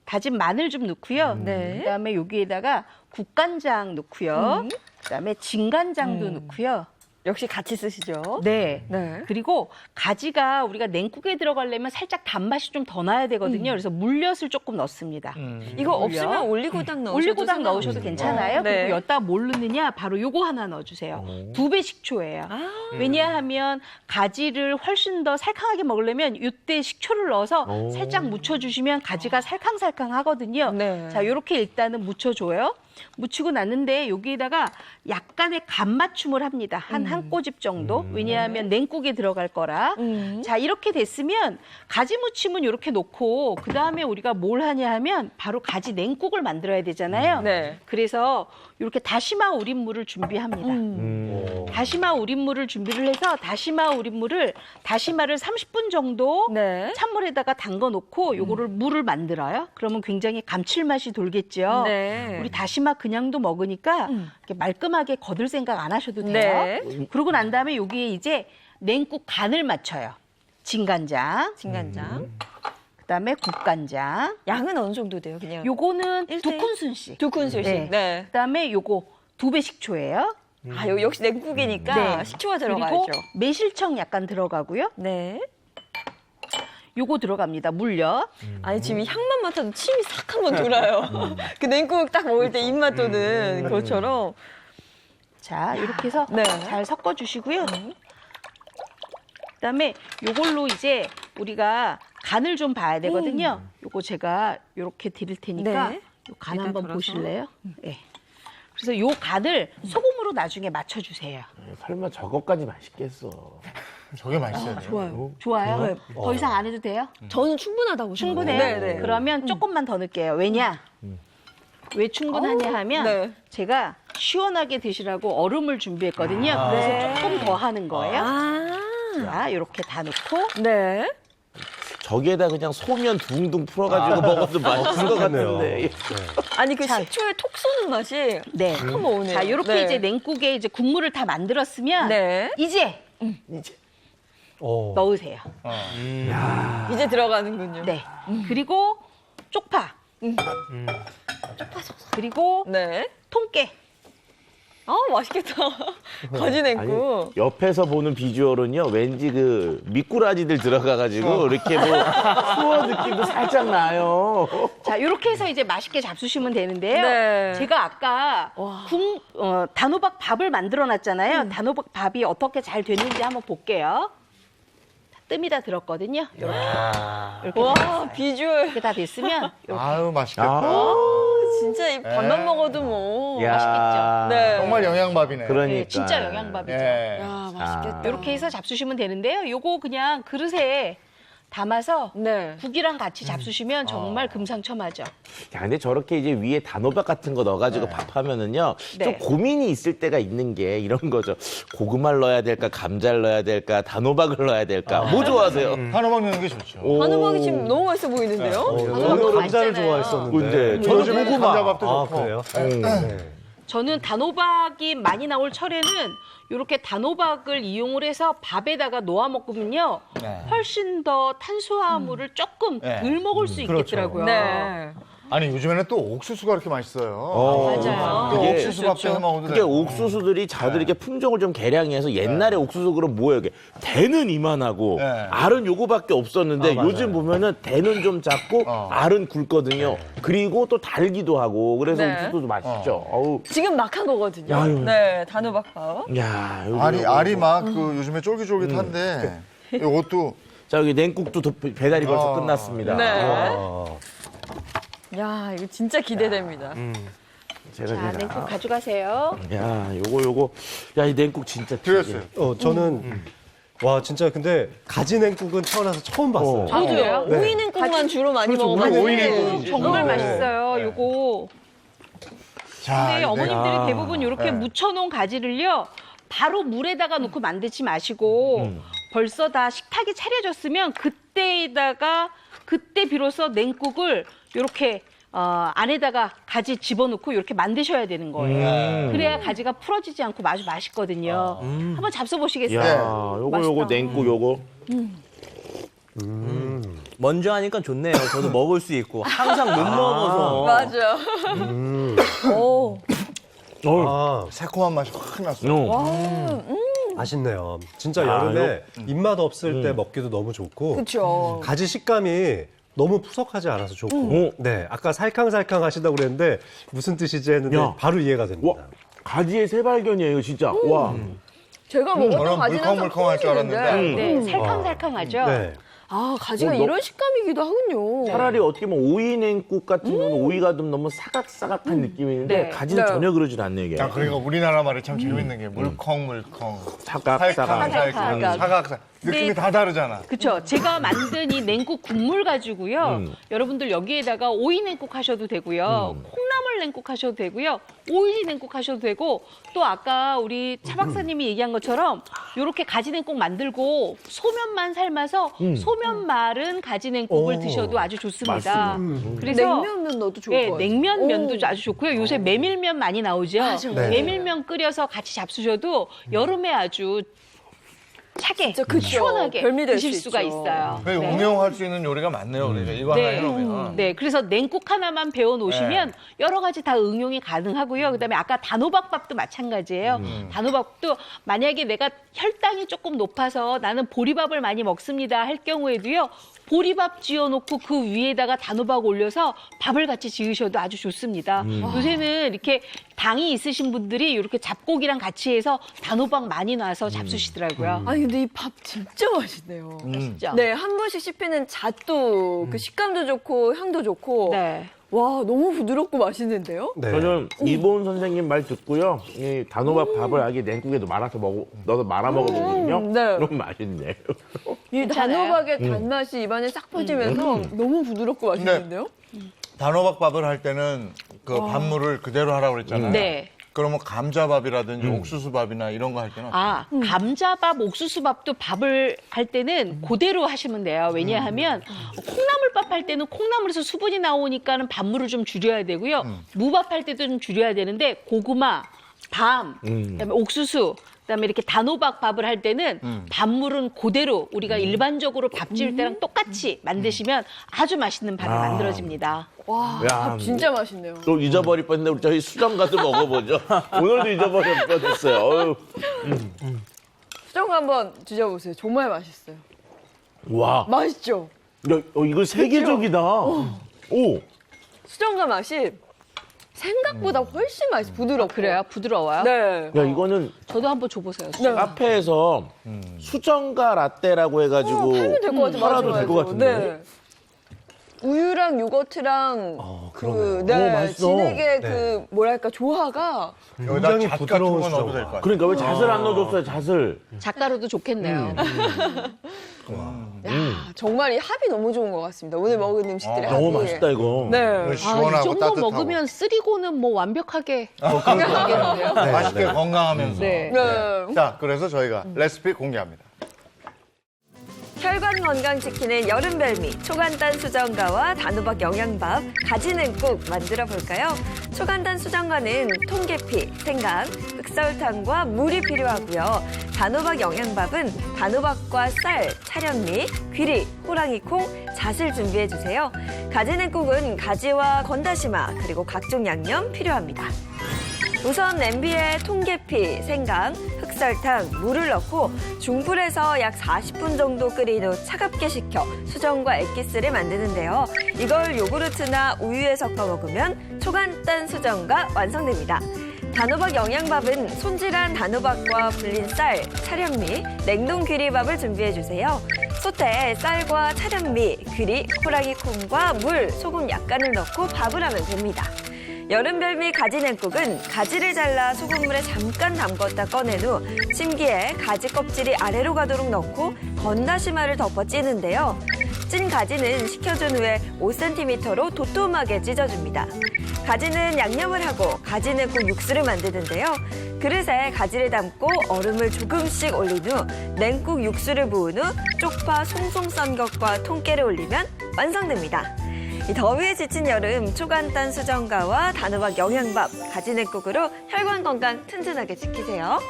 다진 마늘 좀 넣고요. 네. 그다음에 여기에다가 국간장 넣고요. 그다음에 진간장도 넣고요. 역시 같이 쓰시죠. 네. 네. 그리고 가지가 우리가 냉국에 들어가려면 살짝 단맛이 좀 더 나야 되거든요. 그래서 물엿을 조금 넣습니다. 이거 없으면 올리고당 넣으셔도 올리고당 넣으셔도 괜찮아요. 네. 그리고 여기다 뭘 넣느냐? 바로 요거 하나 넣어주세요. 2배 식초예요. 왜냐하면 가지를 훨씬 더 살캉하게 먹으려면 이때 식초를 넣어서 살짝 묻혀주시면 가지가 살캉살캉하거든요. 네. 자, 요렇게 일단은 묻혀줘요. 묻히고 났는데 여기에다가 약간의 간 맞춤을 합니다. 한 꼬집 정도. 왜냐하면 냉국에 들어갈 거라. 자, 이렇게 됐으면 가지 무침은 이렇게 놓고 그다음에 우리가 뭘 하냐 하면 바로 가지 냉국을 만들어야 되잖아요. 네. 그래서 이렇게 다시마 우린물을 준비합니다. 다시마 우린물을 준비를 해서 다시마를 30분 정도 네. 찬물에다가 담궈 놓고 요거를 물을 만들어요. 그러면 굉장히 감칠맛이 돌겠죠. 네. 우리 다시마 그냥도 먹으니까 이렇게 말끔하게 거들 생각 안 하셔도 돼요. 네. 그러고 난 다음에 여기에 이제 냉국 간을 맞춰요. 진간장, 진간장. 그다음에 국간장. 양은 어느 정도 돼요, 그냥? 요거는 일대일? 2큰술씩. 2큰술씩. 네. 네. 그다음에 요거 2배 식초예요. 아, 역시 냉국이니까 식초가 들어가야죠. 그리고 매실청 약간 들어가고요. 네. 요거 들어갑니다. 물엿. 아니, 지금 이 향만 맡아도 침이 싹 한번 돌아요. 그 냉국 딱 먹을 때 입맛 도는 그것처럼. 자, 이렇게 해서 네. 잘 섞어 주시고요. 그다음에 요걸로 이제 우리가 간을 좀 봐야 되거든요. 요거 제가 요렇게 드릴 테니까 네. 요 간 일단 한번 덜어서. 보실래요? 네. 그래서 요 간을 소금으로 나중에 맞춰 주세요. 설마 저것까지 맛있겠어. 저게 맛있어요. 좋아요? 더 이상 안 해도 돼요? 저는 충분하다고 충분해요? 생각해요. 네, 네. 그러면 조금만 더 넣을게요. 왜냐? 왜 충분하냐 하면 네. 제가 시원하게 드시라고 얼음을 준비했거든요. 그래서 조금 더 하는 거예요. 아. 자, 이렇게 다 넣고 네. 저기에다 그냥 소면 둥둥 풀어가지고 먹어도 맛있을 것 그렇겠네요. 같은데. 아니, 그 식초에 톡 쏘는 맛이 네. 한번 오네요. 자, 이렇게 네. 이제 냉국에 이제 국물을 다 만들었으면 네. 이제 넣으세요. 이제 들어가는군요. 네. 그리고 쪽파. 그리고 네. 통깨. 아, 맛있겠다. 가지 냉국. 옆에서 보는 비주얼은요, 왠지 그 미꾸라지들 들어가가지고 이렇게 뭐 수어 느낌도 살짝 나요. 자, 이렇게 해서 이제 맛있게 잡수시면 되는데요. 네. 제가 아까 단호박 밥을 만들어 놨잖아요. 단호박 밥이 어떻게 잘 됐는지 한번 볼게요. 뜸이 다 들었거든요. 이렇게. 이렇게 와, 비주얼. 이렇게 다 됐으면 이렇게. 아유, 맛있겠다. 아, 진짜 이 밥만 먹어도 뭐. 야, 네. 정말 영양밥이네. 그러니까. 네, 진짜 영양밥이죠. 예. 야, 맛있겠다. 이렇게 해서 잡수시면 되는데요. 요거 그냥 그릇에 담아서 네. 국이랑 같이 잡수시면 정말 금상첨화죠. 야, 근데 저렇게 이제 위에 단호박 같은 거 넣어가지고 밥하면은요, 네. 좀 고민이 있을 때가 있는 게 이런 거죠. 고구마를 넣어야 될까, 감자를 넣어야 될까, 단호박을 넣어야 될까. 뭐 좋아하세요? 한우막 넣는 게 좋죠. 한우박이 지금 너무 맛있어 보이는데요? 저는 감자를 맛있잖아요. 좋아했었는데. 근데 저는 요즘에는 고구마. 감자밥도 아, 좋고. 그래요? 네. 저는 단호박이 많이 나올 철에는 이렇게 단호박을 이용을 해서 밥에다가 놓아 먹으면요. 네. 훨씬 더 탄수화물을 조금 네. 덜 먹을 수 그렇죠. 있겠더라고요. 네. 아니 요즘에는 또 옥수수가 그렇게 맛있어요. 맞아요. 또 그게 옥수수 밥도 해 먹어도 그게 되고. 옥수수들이 자들 이렇게 품종을 좀 개량해서 옛날에 옥수수 그럼 뭐예요? 이게 대는 이만하고 네. 알은 요거밖에 없었는데 맞아요. 요즘 보면은 대는 좀 작고 알은 굵거든요. 그리고 또 달기도 하고 그래서 네. 옥수수도 맛있죠. 어우. 지금 막 한 거거든요. 아유. 네, 단호박밥. 야, 알이 막 그 요즘에 쫄깃쫄깃한데 이것도 자, 여기 냉국도 배달이 벌써 끝났습니다. 네. 아, 야, 이거 진짜 기대됩니다. 제가 자, 그냥 냉국 가져가세요. 야, 요거 야, 이 냉국 진짜 드렸어요. 저는 와 진짜 근데 가지 냉국은 태어나서 처음 봤어요. 아, 그래요? 네. 오이 냉국만 주로 많이 먹어가지고. 오이 냉국이지. 정말 네. 맛있어요. 요거. 자, 근데 어머님들이 아, 대부분 이렇게 네. 묻혀놓은 가지를요. 바로 물에다가 넣고 만들지 마시고 벌써 다 식탁이 차려졌으면 그때에다가 그때 비로소 냉국을 이렇게 안에다가 가지 집어넣고 이렇게 만드셔야 되는 거예요. 그래야 가지가 풀어지지 않고 아주 맛있거든요. 한번 잡숴보시겠어요? 야, 요거 맛있다. 냉국 요거. 먼저 하니까 좋네요. 저도 먹을 수 있고 항상 못 먹어서. 맞아. 오, 아, 새콤한 맛이 확 났어요. 맛있네요. 진짜 여름에 입맛 없을 때 먹기도 너무 좋고 그쵸. 가지 식감이 너무 푸석하지 않아서 좋고 네 아까 살캉살캉 하시다고 그랬는데 무슨 뜻이지 했는데 야. 바로 이해가 됩니다. 와, 가지의 새발견이에요, 진짜. 와. 제가 먹었던 저는 가지는 물컹물컹할 줄 알았는데. 네, 살캉살캉하죠? 네. 아, 가지가 너- 이런 식감이기도 하군요. 차라리 어떻게 보면 오이 냉국 같은 경우는 오이가 좀 너무 사각사각한 느낌이 있는데 네. 가지는 네. 전혀 그러진 않네요, 이게. 자, 그러니까 우리나라 말이 참 재밌는 게 물컹물컹, 사각사각. 사각사각. 느낌이 네. 다 다르잖아. 그쵸. 제가 만든 이 냉국 국물 가지고요. 여러분들 여기에다가 오이 냉국 하셔도 되고요. 콩나물 냉국 하셔도 되고요. 오이 냉국 하셔도 되고 또 아까 우리 차 박사님이 얘기한 것처럼 이렇게 가지 냉국 만들고 소면만 삶아서 소면 마른 가지 냉국을 드셔도 아주 좋습니다. 그래서 냉면면 넣어도 좋을 네, 것 같아요. 냉면면도 아주 좋고요. 요새 메밀면 많이 나오죠. 네. 메밀면 끓여서 같이 잡수셔도 여름에 아주 차게 진짜 그쵸. 시원하게 별미 될 드실 수 수가 있죠. 있어요. 네. 응용할 수 있는 요리가 많네요. 그러니까 이거 하나 해놓으면. 네, 그래서 냉국 하나만 배워 놓으시면 여러 가지 다 응용이 가능하고요. 그다음에 아까 단호박밥도 마찬가지예요. 단호박도 만약에 내가 혈당이 조금 높아서 나는 보리밥을 많이 먹습니다 할 경우에도요. 보리밥 지어놓고 그 위에다가 단호박 올려서 밥을 같이 지으셔도 아주 좋습니다. 요새는 이렇게 당이 있으신 분들이 이렇게 잡고기랑 같이 해서 단호박 많이 놔서 잡수시더라고요. 아니, 근데 이 밥 진짜 맛있네요. 진짜. 네, 한 번씩 씹히는 잣도 그 식감도 좋고 향도 좋고. 네. 와, 너무 부드럽고 맛있는데요? 네. 저는 이보은 선생님 말 듣고요. 이 단호박 밥을 아기 냉국에도 넣어서 말아 먹어보거든요. 네. 너무 맛있네. 이 괜찮아요? 단호박의 단맛이 입안에 싹 퍼지면서 너무 부드럽고 맛있는데요? 단호박밥을 할 때는 그 밥물을 그대로 하라고 그랬잖아요. 네. 그러면 감자밥이라든지 옥수수밥이나 이런 거 할 때는 감자밥, 옥수수밥도 밥을 할 때는 그대로 하시면 돼요. 왜냐하면 콩나물밥 할 때는 콩나물에서 수분이 나오니까는 밥물을 좀 줄여야 되고요. 무밥 할 때도 좀 줄여야 되는데 고구마, 밤, 그다음에 옥수수, 그다음에 이렇게 단호박 밥을 할 때는 밥물은 그대로 우리가 일반적으로 밥 지을 때랑 똑같이 만드시면 아주 맛있는 밥이 만들어집니다. 와, 야, 밥 진짜 맛있네요. 또 잊어버릴 뻔했는데 우리 저희 수정 가서 먹어보죠. 오늘도 잊어버릴 뻔했어요. 어휴. 수정 한번 드셔보세요. 정말 맛있어요. 와, 맛있죠? 야, 이거 세계적이다. 오, 수정과 맛이 생각보다 훨씬 맛있어. 부드럽고. 그래요? 부드러워요? 네. 야 이거는 저도 한번 줘보세요. 네. 카페에서 수정가 라떼라고 해가지고 팔면 될 것 같아요. 팔아도 맞아요, 될 것 맞아요. 같은데. 네. 우유랑 요거트랑 그 네, 맛있어. 진액의 그 뭐랄까 조화가 여기다 굉장히 잣 같은 부드러운 거 넣어도 수정. 될 것 같아요. 그러니까 왜 잣을 안 넣어줬어요, 잣을. 작가로도 좋겠네요. 야, 정말 이 합이 너무 좋은 것 같습니다. 오늘 먹은 음식들의 합이. 너무 맛있다 이거. 네. 이 시원하고 정도 따뜻하고. 먹으면 쓰리고는 뭐 완벽하게 하겠는데요? 맛있게 건강하면서. 네. 네. 자, 그래서 저희가 레시피 공개합니다. 혈관 건강 지키는 여름 별미 초간단 수정과와 단호박 영양밥 가지냉국 만들어 볼까요? 초간단 수정과는 통계피, 생강, 흑설탕과 물이 필요하고요. 단호박 영양밥은 단호박과 쌀, 차련미, 귀리, 호랑이콩, 잣을 준비해 주세요. 가지 냉국은 가지와 건다시마 그리고 각종 양념 필요합니다. 우선 냄비에 통계피, 생강, 흑설탕, 물을 넣고 중불에서 약 40분 정도 끓인 후 차갑게 식혀 수정과 액기스를 만드는데요. 이걸 요구르트나 우유에 섞어 먹으면 초간단 수정과 완성됩니다. 단호박 영양밥은 손질한 단호박과 불린 쌀, 차련미, 냉동 귀리밥을 준비해주세요. 솥에 쌀과 차련미, 귀리, 호랑이 콩과 물, 소금 약간을 넣고 밥을 하면 됩니다. 여름별미 가지 냉국은 가지를 잘라 소금물에 잠깐 담궜다 꺼낸 후 심기에 가지 껍질이 아래로 가도록 넣고 건다시마를 덮어 찌는데요. 찐 가지는 식혀준 후에 5cm로 도톰하게 찢어줍니다. 가지는 양념을 하고 가지 냉국 육수를 만드는데요. 그릇에 가지를 담고 얼음을 조금씩 올린 후 냉국 육수를 부은 후 쪽파 송송 썬 것과 통깨를 올리면 완성됩니다. 이 더위에 지친 여름 초간단 수정과와 단호박 영양밥, 가지 냉국으로 혈관 건강 튼튼하게 지키세요.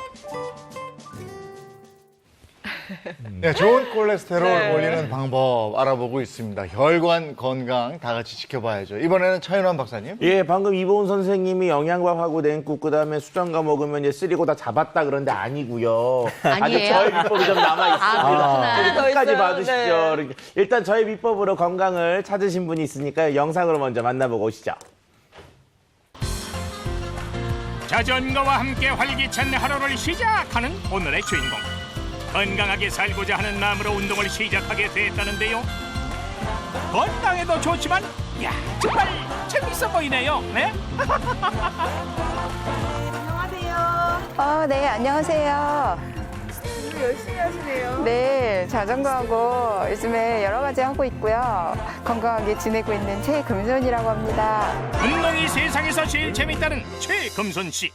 네, 좋은 콜레스테롤 올리는 방법 알아보고 있습니다. 혈관 건강 다 같이 지켜봐야죠. 이번에는 차윤환 박사님. 예, 방금 이보은 선생님이 영양밥하고 냉국 그다음에 수정과 먹으면 이제 쓰리고 다 잡았다 그런데 아니고요. 아직 아니에요. 저희 비법이 좀 남아 있습니다. 그렇구나. 끝까지 봐주십시오. 일단 저희 비법으로 건강을 찾으신 분이 있으니까 영상으로 먼저 만나보고 오시죠. 자전거와 함께 활기찬 하루를 시작하는 오늘의 주인공. 건강하게 살고자 하는 마음으로 운동을 시작하게 됐다는데요. 건강에도 좋지만 야 정말 재밌어 보이네요. 네? 네, 안녕하세요. 열심히 하시네요. 네, 자전거하고 요즘에 여러 가지 하고 있고요. 건강하게 지내고 있는 최금손이라고 합니다. 운동이 세상에서 제일 재밌다는 최금손 씨.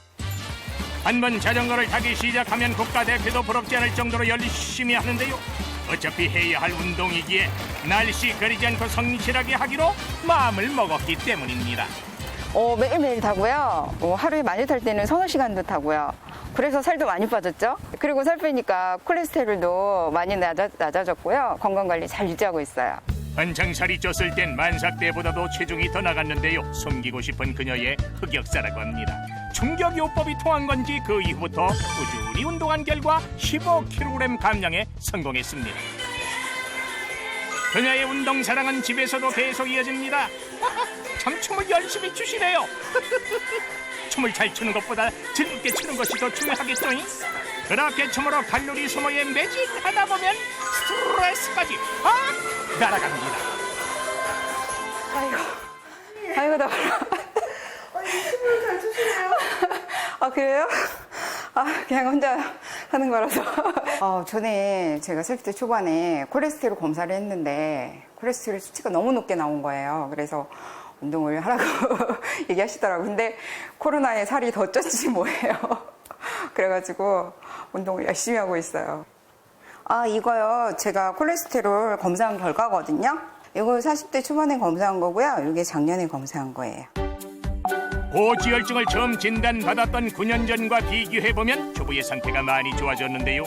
한번 자전거를 타기 시작하면 국가대표도 부럽지 않을 정도로 열심히 하는데요. 어차피 해야 할 운동이기에 날씨 가리지 않고 성실하게 하기로 마음을 먹었기 때문입니다. 매일매일 타고요. 하루에 많이 탈 때는 서너 시간도 타고요. 그래서 살도 많이 빠졌죠. 그리고 살 빼니까 콜레스테롤도 많이 낮아졌고요. 건강관리 잘 유지하고 있어요. 한창 살이 쪘을 땐 만삭 때보다도 체중이 더 나갔는데요. 숨기고 싶은 그녀의 흑역사라고 합니다. 충격요법이 통한 건지 그 이후부터 꾸준히 운동한 결과 15kg 감량에 성공했습니다. 그녀의 운동 사랑은 집에서도 계속 이어집니다. 참 춤을 열심히 추시네요. 춤을 잘 추는 것보다 즐겁게 추는 것이 더 중요하겠죠. 그렇게 춤으로 칼로리 소모에 매진하다 보면 스트레스까지 확 날아갑니다. 아이고, 나 춤을 잘 추시네요. 그래요? 그냥 혼자 하는 거라서. 전에 제가 40대 초반에 콜레스테롤 검사를 했는데 콜레스테롤 수치가 너무 높게 나온 거예요. 그래서 운동을 하라고 얘기하시더라고요. 근데 코로나에 살이 더 쪘지 뭐예요. 그래가지고 운동을 열심히 하고 있어요. 이거요. 제가 콜레스테롤 검사한 결과거든요. 이거 40대 초반에 검사한 거고요. 이게 작년에 검사한 거예요. 고지혈증을 처음 진단받았던 9년 전과 비교해보면 주부의 상태가 많이 좋아졌는데요.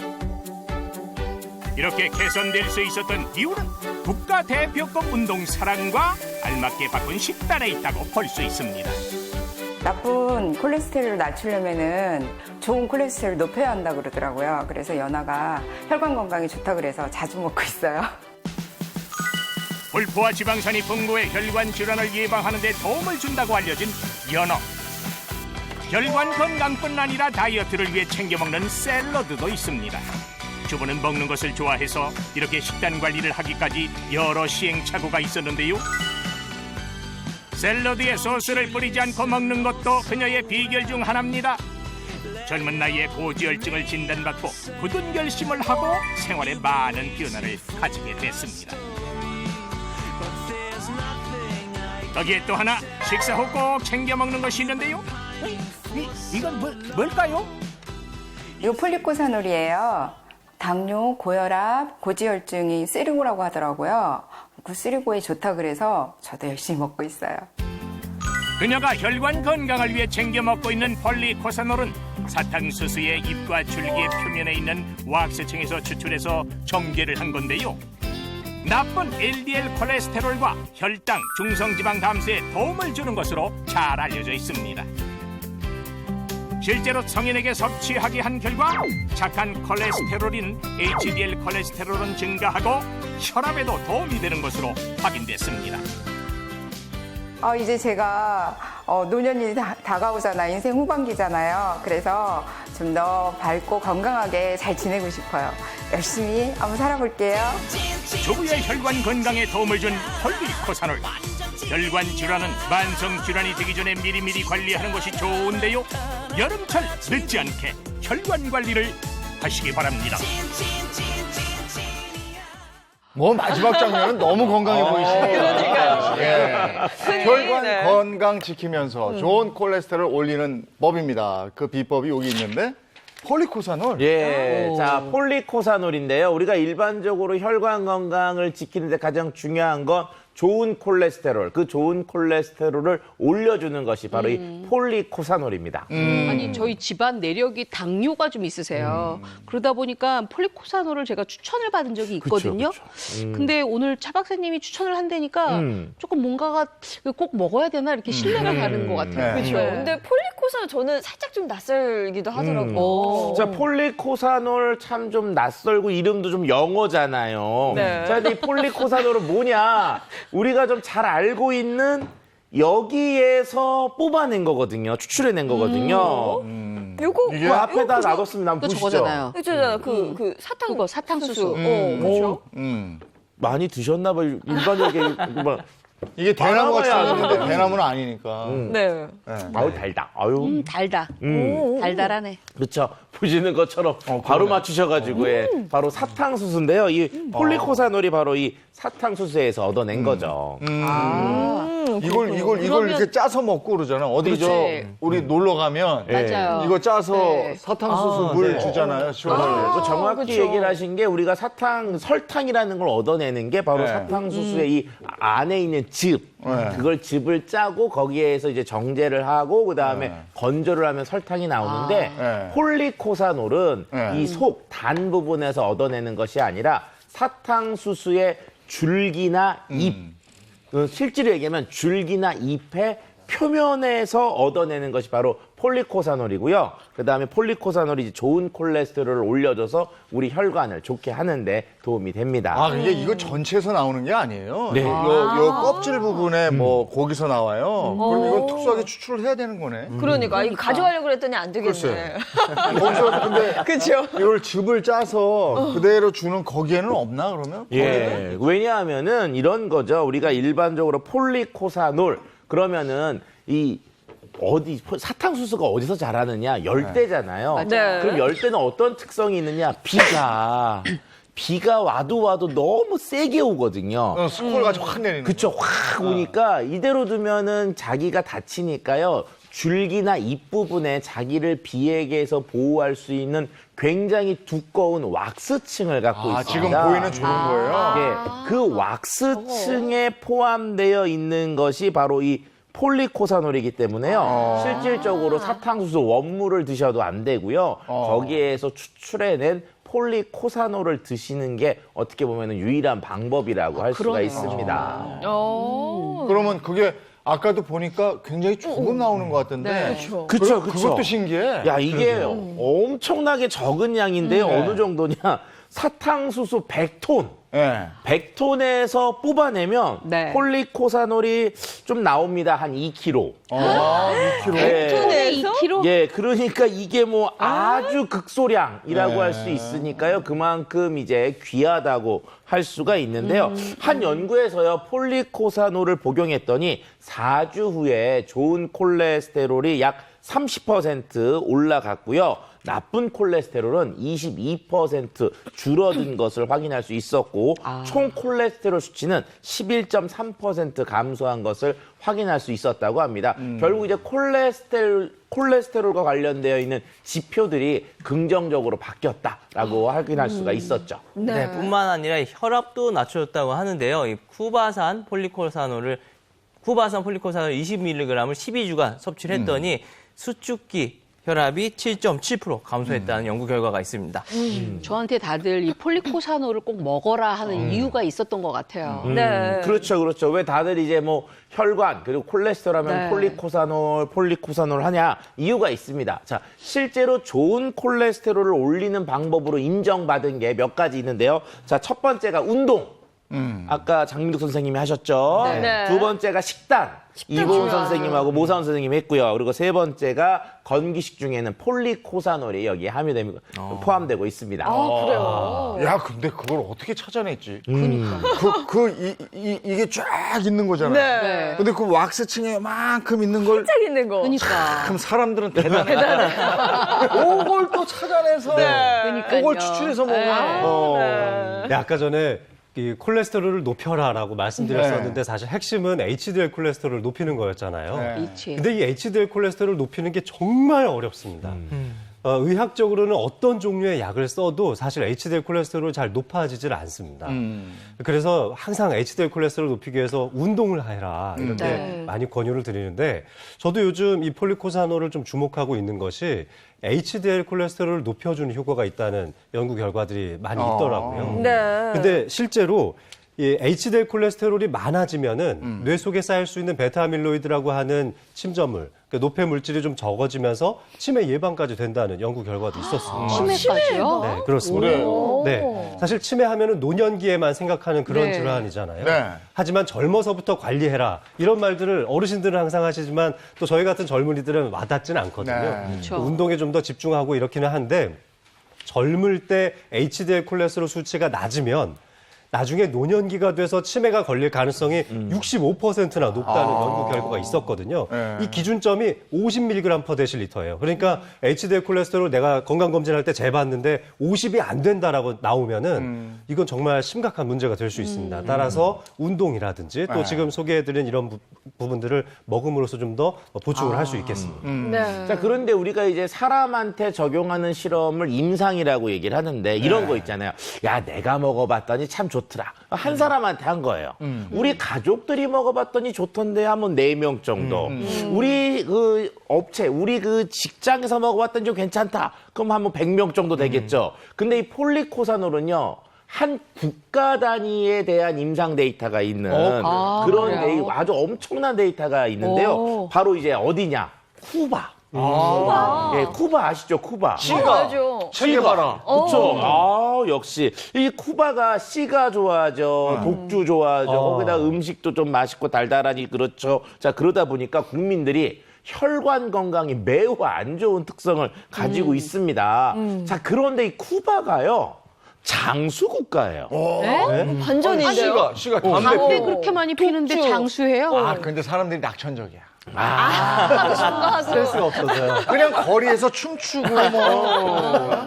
이렇게 개선될 수 있었던 이유는 국가대표급 운동 사랑과 알맞게 바꾼 식단에 있다고 볼 수 있습니다. 나쁜 콜레스테롤을 낮추려면은 좋은 콜레스테롤을 높여야 한다 그러더라고요. 그래서 연어가 혈관 건강에 좋다 그래서 자주 먹고 있어요. 불포화 지방산이 풍부해 혈관 질환을 예방하는 데 도움을 준다고 알려진 연어. 혈관 건강뿐 아니라 다이어트를 위해 챙겨 먹는 샐러드도 있습니다. 주부는 먹는 것을 좋아해서 이렇게 식단 관리를 하기까지 여러 시행착오가 있었는데요. 샐러드에 소스를 뿌리지 않고 먹는 것도 그녀의 비결 중 하나입니다. 젊은 나이에 고지혈증을 진단받고 굳은 결심을 하고 생활에 많은 변화를 가지게 됐습니다. 거기에 또 하나 식사 후 꼭 챙겨 먹는 것이 있는데요. 이건 뭘까요? 이거 폴리코사놀이에요. 당뇨, 고혈압, 고지혈증이 쓰리고라고 하더라고요. 그 쓰리고에 좋다 그래서 저도 열심히 먹고 있어요. 그녀가 혈관 건강을 위해 챙겨 먹고 있는 폴리코사놀은 사탕수수의 잎과 줄기의 표면에 있는 왁스층에서 추출해서 정제를 한 건데요. 나쁜 LDL 콜레스테롤과 혈당, 중성지방 감소에 도움을 주는 것으로 잘 알려져 있습니다. 실제로 성인에게 섭취하게 한 결과 착한 콜레스테롤인 HDL 콜레스테롤은 증가하고 혈압에도 도움이 되는 것으로 확인됐습니다. 이제 제가 노년이 다가오잖아요. 인생 후반기잖아요. 그래서 좀 더 밝고 건강하게 잘 지내고 싶어요. 열심히 한번 살아볼게요. 주부의 혈관 건강에 도움을 준 폴리코사놀. 혈관 질환은 만성 질환이 되기 전에 미리미리 관리하는 것이 좋은데요. 여름철 늦지 않게 혈관 관리를 하시기 바랍니다. 뭐 마지막 장면은 너무 건강해 보이시니까. 예. 혈관 건강 지키면서 좋은 콜레스테롤 올리는 법입니다. 그 비법이 여기 있는데 폴리코사놀. 예, 자 폴리코사놀인데요. 우리가 일반적으로 혈관 건강을 지키는데 가장 중요한 건 좋은 콜레스테롤, 그 좋은 콜레스테롤을 올려주는 것이 바로 이 폴리코사놀입니다. 아니 저희 집안 내력이 당뇨가 좀 있으세요. 그러다 보니까 폴리코사놀을 제가 추천을 받은 적이 있거든요. 근데 오늘 차 박사님이 추천을 한다니까 조금 뭔가가 꼭 먹어야 되나 이렇게 신뢰가 가는 것 같아요. 그렇죠. 근데 폴리코사놀 저는 살짝 좀 낯설기도 하더라고요. 자, 폴리코사놀 참 좀 낯설고 이름도 좀 영어잖아요. 네. 자, 근데 이 폴리코사놀은 뭐냐? 우리가 좀 잘 알고 있는 여기에서 뽑아낸 거거든요. 추출해낸 거거든요. 요거 그 앞에다 놔뒀습니다. 한번 보시죠. 저거잖아요. 그잖아요. 그 사탕 그거 사탕수수. 그렇죠. 많이 드셨나 봐요. 일반적인 뭐 이게 대나무 같이 바나나야. 생겼는데 대나무는 아니니까. 네. 아유 달다. 아유. 달다. 달달하네. 그렇죠. 보시는 것처럼 바로 맞추셔가지고 예, 바로 사탕수수인데요. 이 폴리코사놀이 바로 이 사탕수수에서 얻어낸 거죠. 이걸 그러면- 이렇게 짜서 먹고 그러잖아. 어디 그렇지. 우리 놀러 가면 맞아요. 이거 짜서 네. 사탕수수 물 주잖아요. 시원하게. 그 정확히 얘기를 하신 게 우리가 설탕이라는 걸 얻어내는 게 바로 네. 사탕수수의 이 안에 있는 즙. 네. 그걸 즙을 짜고 거기에서 이제 정제를 하고 그다음에 건조를 하면 설탕이 나오는데 네. 폴리코사놀은 네. 이 속 단 부분에서 얻어내는 것이 아니라 사탕수수의 줄기나 잎. 실제로 얘기하면 줄기나 잎의 표면에서 얻어내는 것이 바로 폴리코사놀이고요. 그다음에 폴리코사놀이 이제 좋은 콜레스테롤을 올려줘서 우리 혈관을 좋게 하는데 도움이 됩니다. 아, 이게 이거 전체에서 나오는 게 아니에요. 네. 요 껍질 부분에 뭐 거기서 나와요. 그럼 이건 특수하게 추출을 해야 되는 거네. 그러니까 이거 가져가려고 그랬더니 안 되겠네. 거기서 근데 그렇죠. 이걸 즙을 짜서 그대로 주는 거기에는 없나 그러면? 예. 왜냐하면은 이런 거죠. 우리가 일반적으로 폴리코사놀 그러면은 이 사탕수수가 어디서 자라느냐? 열대잖아요. 네. 그럼 열대는 어떤 특성이 있느냐? 비가 와도 너무 세게 오거든요. 스콜같이 확 내리는. 그쵸. 확 오니까 이대로 두면은 자기가 다치니까요. 줄기나 잎 부분에 자기를 비에게서 보호할 수 있는 굉장히 두꺼운 왁스층을 갖고 있습니다. 지금 보이는 저런 거예요. 예, 그 왁스층에 포함되어 있는 것이 바로 이 폴리코사놀이기 때문에요. 실질적으로 사탕수수 원물을 드셔도 안 되고요. 거기에서 추출해낸 폴리코사놀을 드시는 게 어떻게 보면 유일한 방법이라고 할 수가 있습니다. 그러면 그게 아까도 보니까 굉장히 조금 나오는 것 같던데. 그쵸. 그것도 신기해. 야, 이게 엄청나게 적은 양인데요. 어느 정도냐. 사탕수수 100톤. 예. 100톤에서 뽑아내면 네. 폴리코사놀이 좀 나옵니다. 한 2kg. 2kg. 예. 2kg? 예, 그러니까 이게 뭐 아주 극소량이라고 할 수 있으니까요. 그만큼 이제 귀하다고 할 수가 있는데요. 한 연구에서요, 폴리코사놀을 복용했더니 4주 후에 좋은 콜레스테롤이 약 30% 올라갔고요. 나쁜 콜레스테롤은 22% 줄어든 것을 확인할 수 있었고 총 콜레스테롤 수치는 11.3% 감소한 것을 확인할 수 있었다고 합니다. 결국 이제 콜레스테롤과 관련되어 있는 지표들이 긍정적으로 바뀌었다라고 확인할 수가 있었죠. 네, 뿐만 아니라 혈압도 낮춰졌다고 하는데요. 이 쿠바산 폴리코사놀 20mg을 12주간 섭취를 했더니 수축기 혈압이 7.7% 감소했다는 연구 결과가 있습니다. 저한테 다들 이 폴리코사놀을 꼭 먹어라 하는 이유가 있었던 것 같아요. 네. 그렇죠, 그렇죠. 왜 다들 이제 뭐 혈관 그리고 콜레스테롤 하면 네. 폴리코사놀 하냐? 이유가 있습니다. 자, 실제로 좋은 콜레스테롤을 올리는 방법으로 인정받은 게 몇 가지 있는데요. 자, 첫 번째가 운동. 아까 장민득 선생님이 하셨죠. 네. 두 번째가 식단. 이보은 선생님하고 모사원 선생님이 했고요. 그리고 세 번째가 건기식 중에는 폴리코사놀이 여기에 포함되고 있습니다. 그래요. 야, 근데 그걸 어떻게 찾아냈지? 이게 쫙 있는 거잖아요. 네. 근데 그 왁스층에 만큼 있는 걸 짝 있는 거. 그러니까. 그럼 사람들은 대단해. 그걸 또 찾아내서 그러니까요. 그걸 추출해서 먹어요. 네, 아까 전에 이 콜레스테롤을 높여라라고 말씀드렸었는데 사실 핵심은 HDL 콜레스테롤을 높이는 거였잖아요. 그렇지. 근데 이 HDL 콜레스테롤을 높이는 게 정말 어렵습니다. 의학적으로는 어떤 종류의 약을 써도 사실 HDL 콜레스테롤이 잘 높아지질 않습니다. 그래서 항상 HDL 콜레스테롤을 높이기 위해서 운동을 해라 이렇게 네. 많이 권유를 드리는데 저도 요즘 이 폴리코사놀을 좀 주목하고 있는 것이 HDL 콜레스테롤을 높여주는 효과가 있다는 연구 결과들이 많이 있더라고요. 네. 근데 실제로 이 HDL 콜레스테롤이 많아지면은 뇌 속에 쌓일 수 있는 베타 아밀로이드라고 하는 침전물, 그러니까 노폐 물질이 좀 적어지면서 치매 예방까지 된다는 연구 결과도 있었습니다. 치매까지요? 네, 그렇습니다. 네, 사실 치매하면은 노년기에만 생각하는 그런 네. 질환이잖아요. 네. 하지만 젊어서부터 관리해라 이런 말들을 어르신들은 항상 하시지만 또 저희 같은 젊은이들은 와닿지는 않거든요. 네. 그렇죠. 운동에 좀 더 집중하고 이렇기는 한데 젊을 때 HDL 콜레스테롤 수치가 낮으면 나중에 노년기가 돼서 치매가 걸릴 가능성이 65%나 높다는 연구 결과가 있었거든요. 네. 이 기준점이 50mg/dl예요. 그러니까 HDL 콜레스테롤 내가 건강검진할 때 재봤는데 50이 안 된다라고 나오면은 이건 정말 심각한 문제가 될 수 있습니다. 따라서 운동이라든지 또 네. 지금 소개해드린 이런 부분들을 먹음으로써 좀 더 보충을 할 수 있겠습니다. 네. 자, 그런데 우리가 이제 사람한테 적용하는 실험을 임상이라고 얘기를 하는데 이런 거 있잖아요. 야, 내가 먹어봤더니 참 좋더라. 한 사람한테 한 거예요. 우리 가족들이 먹어봤더니 좋던데 하면 4명 정도. 우리 그 업체, 우리 그 직장에서 먹어봤더니 좀 괜찮다. 그럼 한번 100명 정도 되겠죠. 근데 이 폴리코사놀은요. 한 국가 단위에 대한 임상 데이터가 있는 그런 그래요? 아주 엄청난 데이터가 있는데요. 바로 이제 어디냐? 쿠바. 예, 쿠바 아시죠? 쿠바. 알죠. 체계바라. 그렇죠. 아, 역시 이 쿠바가 씨가 좋아하죠. 독주 좋아하죠. 거기다 음식도 좀 맛있고 달달하니 그렇죠. 자, 그러다 보니까 국민들이 혈관 건강이 매우 안 좋은 특성을 가지고 있습니다. 자, 그런데 이 쿠바가요. 장수 국가예요. 반전인데요. 씨가 담배 그렇게 많이 피는데 장수해요? 아, 근데 사람들이 낙천적이야. 스트레스가 없어서요. 그냥 거리에서 춤추고 뭐.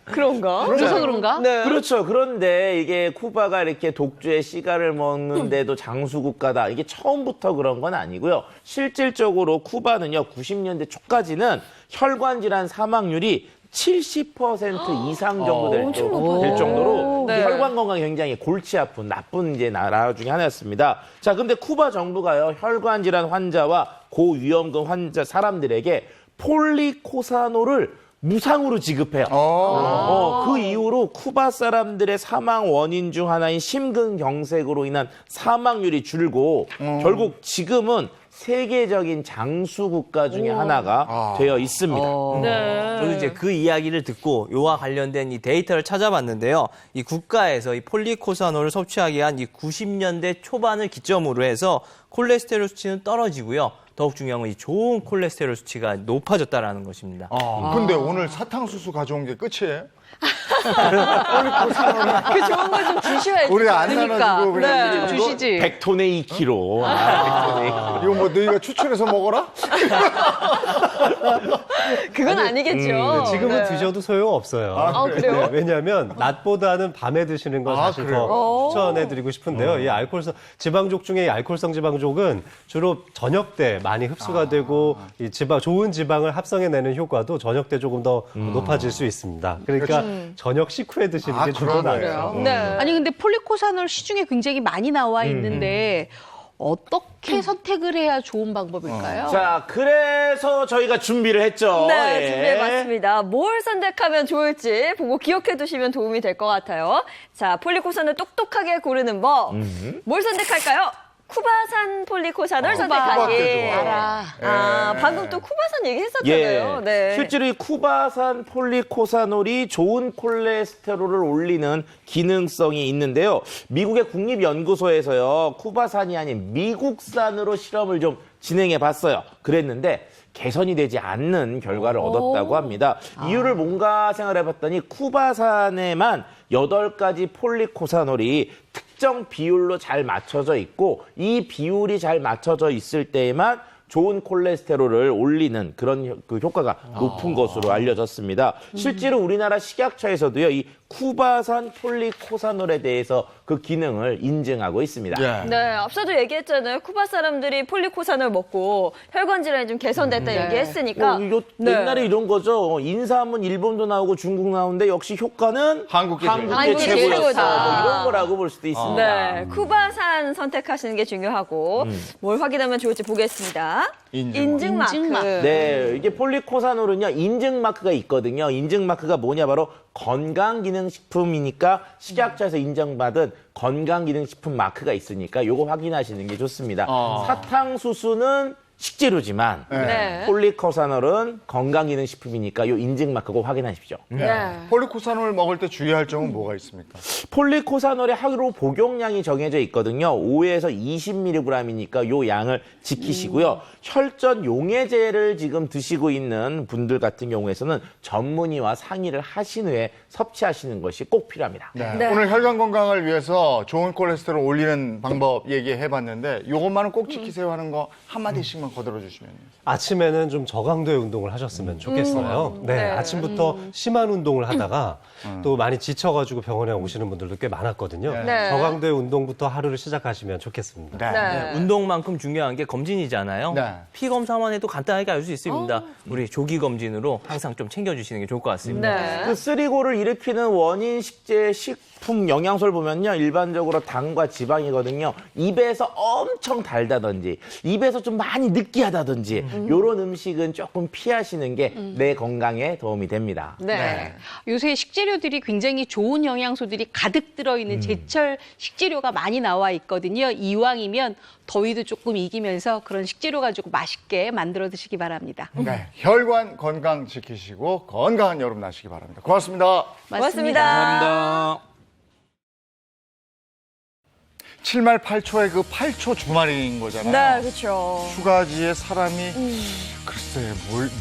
그런가? 그래서 그런가? 네. 그렇죠. 그런데 이게 쿠바가 이렇게 독주의 씨가를 먹는데도 장수 국가다. 이게 처음부터 그런 건 아니고요. 실질적으로 쿠바는요, 90년대 초까지는 혈관 질환 사망률이 70% 이상 정도 될 정도로 네. 혈관 건강이 굉장히 골치 아픈 나쁜 이제 나라 중에 하나였습니다. 자, 근데 쿠바 정부가요, 혈관 질환 환자와 고위험군 환자 사람들에게 폴리코사놀을 무상으로 지급해요. 그 이후로 쿠바 사람들의 사망 원인 중 하나인 심근경색으로 인한 사망률이 줄고 결국 지금은 세계적인 장수 국가 중에 하나가 되어 있습니다. 네. 저도 이제 그 이야기를 듣고 이와 관련된 이 데이터를 찾아봤는데요. 이 국가에서 이 폴리코사놀을 섭취하게 한 이 90년대 초반을 기점으로 해서 콜레스테롤 수치는 떨어지고요. 더욱 중요한 건 이 좋은 콜레스테롤 수치가 높아졌다라는 것입니다. 근데 오늘 사탕수수 가져온 게 끝이에요? 그 좋은 걸 좀 주셔야지. 우리 안 그러니까. 나눠주고 그냥 네. 주시지. 100톤에 2kg. 이거 뭐 너희가 추출해서 먹어라? 그건 아니겠죠. 지금은 네. 드셔도 소용없어요. 그래요? 네, 왜냐하면 낮보다는 밤에 드시는 걸 사실 그래요? 더 추천해드리고 싶은데요. 이 알코올성 지방족 중에 이 알코올성 지방족은 주로 저녁 때 많이 흡수가 되고 이 좋은 지방을 합성해내는 효과도 저녁 때 조금 더 높아질 수 있습니다. 그러니까 저녁 식후에 드시는 게 좀 더 그러네요. 나아요. 네. 아니 근데 폴리코사놀 시중에 굉장히 많이 나와 있는데 어떻게 선택을 해야 좋은 방법일까요? 자, 그래서 저희가 준비를 했죠. 네, 예. 준비해봤습니다. 뭘 선택하면 좋을지 보고 기억해두시면 도움이 될 것 같아요. 자, 폴리코산을 똑똑하게 고르는 법. 뭘 선택할까요? 쿠바산 폴리코산을 선택하기. 쿠바께 좋아. 아, 예. 방금 또 쿠바산 얘기했었잖아요. 네. 실제로 이 쿠바산 폴리코사놀이 좋은 콜레스테롤을 올리는 기능성이 있는데요. 미국의 국립연구소에서요, 쿠바산이 아닌 미국산으로 실험을 좀 진행해 봤어요. 그랬는데 개선이 되지 않는 결과를 얻었다고 합니다. 이유를 뭔가 생각해 봤더니 쿠바산에만 8가지 폴리코사놀이 특정 비율로 잘 맞춰져 있고 이 비율이 잘 맞춰져 있을 때에만 좋은 콜레스테롤을 올리는 그런 그 효과가 높은 것으로 알려졌습니다. 실제로 우리나라 식약처에서도요, 이 쿠바산 폴리코사놀에 대해서 그 기능을 인증하고 있습니다. 예. 네, 앞서도 얘기했잖아요. 쿠바 사람들이 폴리코산을 먹고 혈관 질환이 좀 개선됐다 얘기했으니까. 네. 옛날에 이런 거죠. 인사하면 일본도 나오고 중국 나오는데 역시 효과는 한국계 한국계 제일 최고였다. 최고다. 뭐 이런 거라고 볼 수도 있습니다. 네, 쿠바산 선택하시는 게 중요하고 뭘 확인하면 좋을지 보겠습니다. 인증 마크. 네, 이게 폴리코사놀은요, 인증 마크가 있거든요. 인증 마크가 뭐냐, 바로 건강기능식품이니까 식약처에서 인정받은 건강기능식품 마크가 있으니까 요거 확인하시는 게 좋습니다. 사탕수수는 식재료지만 네. 폴리코사놀은 건강기능식품이니까 요 인증 마크 꼭 확인하십시오. 네. 폴리코사놀 먹을 때 주의할 점은 뭐가 있습니까? 폴리코사놀의 하루 복용량이 정해져 있거든요. 5에서 20mg이니까 요 양을 지키시고요. 혈전 용해제를 지금 드시고 있는 분들 같은 경우에서는 전문의와 상의를 하신 후에 섭취하시는 것이 꼭 필요합니다. 네. 오늘 혈관 건강을 위해서 좋은 콜레스테롤 올리는 방법 얘기해봤는데 이것만은 꼭 지키세요 하는 거 한마디씩만 거들어 주시면. 아침에는 좀 저강도의 운동을 하셨으면 좋겠어요. 네, 네. 아침부터 심한 운동을 하다가 또 많이 지쳐가지고 병원에 오시는 분들도 꽤 많았거든요. 네. 저강도의 운동부터 하루를 시작하시면 좋겠습니다. 네. 운동만큼 중요한 게 검진이잖아요. 네. 피 검사만 해도 간단하게 알 수 있습니다. 우리 조기 검진으로 항상 좀 챙겨주시는 게 좋을 것 같습니다. 네. 그 쓰리고를 일으키는 원인 식재 식품 영양소를 보면요, 일반적으로 당과 지방이거든요. 입에서 엄청 달다든지 입에서 좀 많이 느끼하다든지 이런 음식은 조금 피하시는 게 내 건강에 도움이 됩니다. 네. 요새 식재료들이 굉장히 좋은 영양소들이 가득 들어있는 제철 식재료가 많이 나와 있거든요. 이왕이면 더위도 조금 이기면서 그런 식재료 가지고 맛있게 만들어 드시기 바랍니다. 네, 혈관 건강 지키시고 건강한 여름 나시기 바랍니다. 고맙습니다. 고맙습니다. 감사합니다. 7말 8초의 그 8초 주말인 거잖아요. 네, 그렇죠. 휴가지에 사람이 글쎄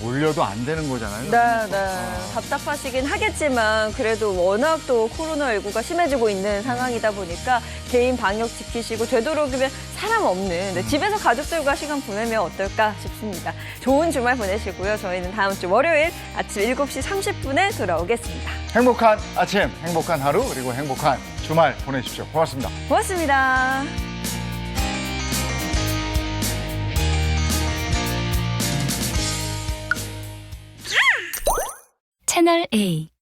몰려도 안 되는 거잖아요. 네, 네. 답답하시긴 하겠지만 그래도 워낙 또 코로나19가 심해지고 있는 상황이다 보니까 개인 방역 지키시고 되도록이면 사람 없는 집에서 가족들과 시간 보내면 어떨까 싶습니다. 좋은 주말 보내시고요. 저희는 다음 주 월요일 아침 7시 30분에 돌아오겠습니다. 행복한 아침, 행복한 하루, 그리고 행복한 주말 보내십시오. 고맙습니다. 고맙습니다. 채널 A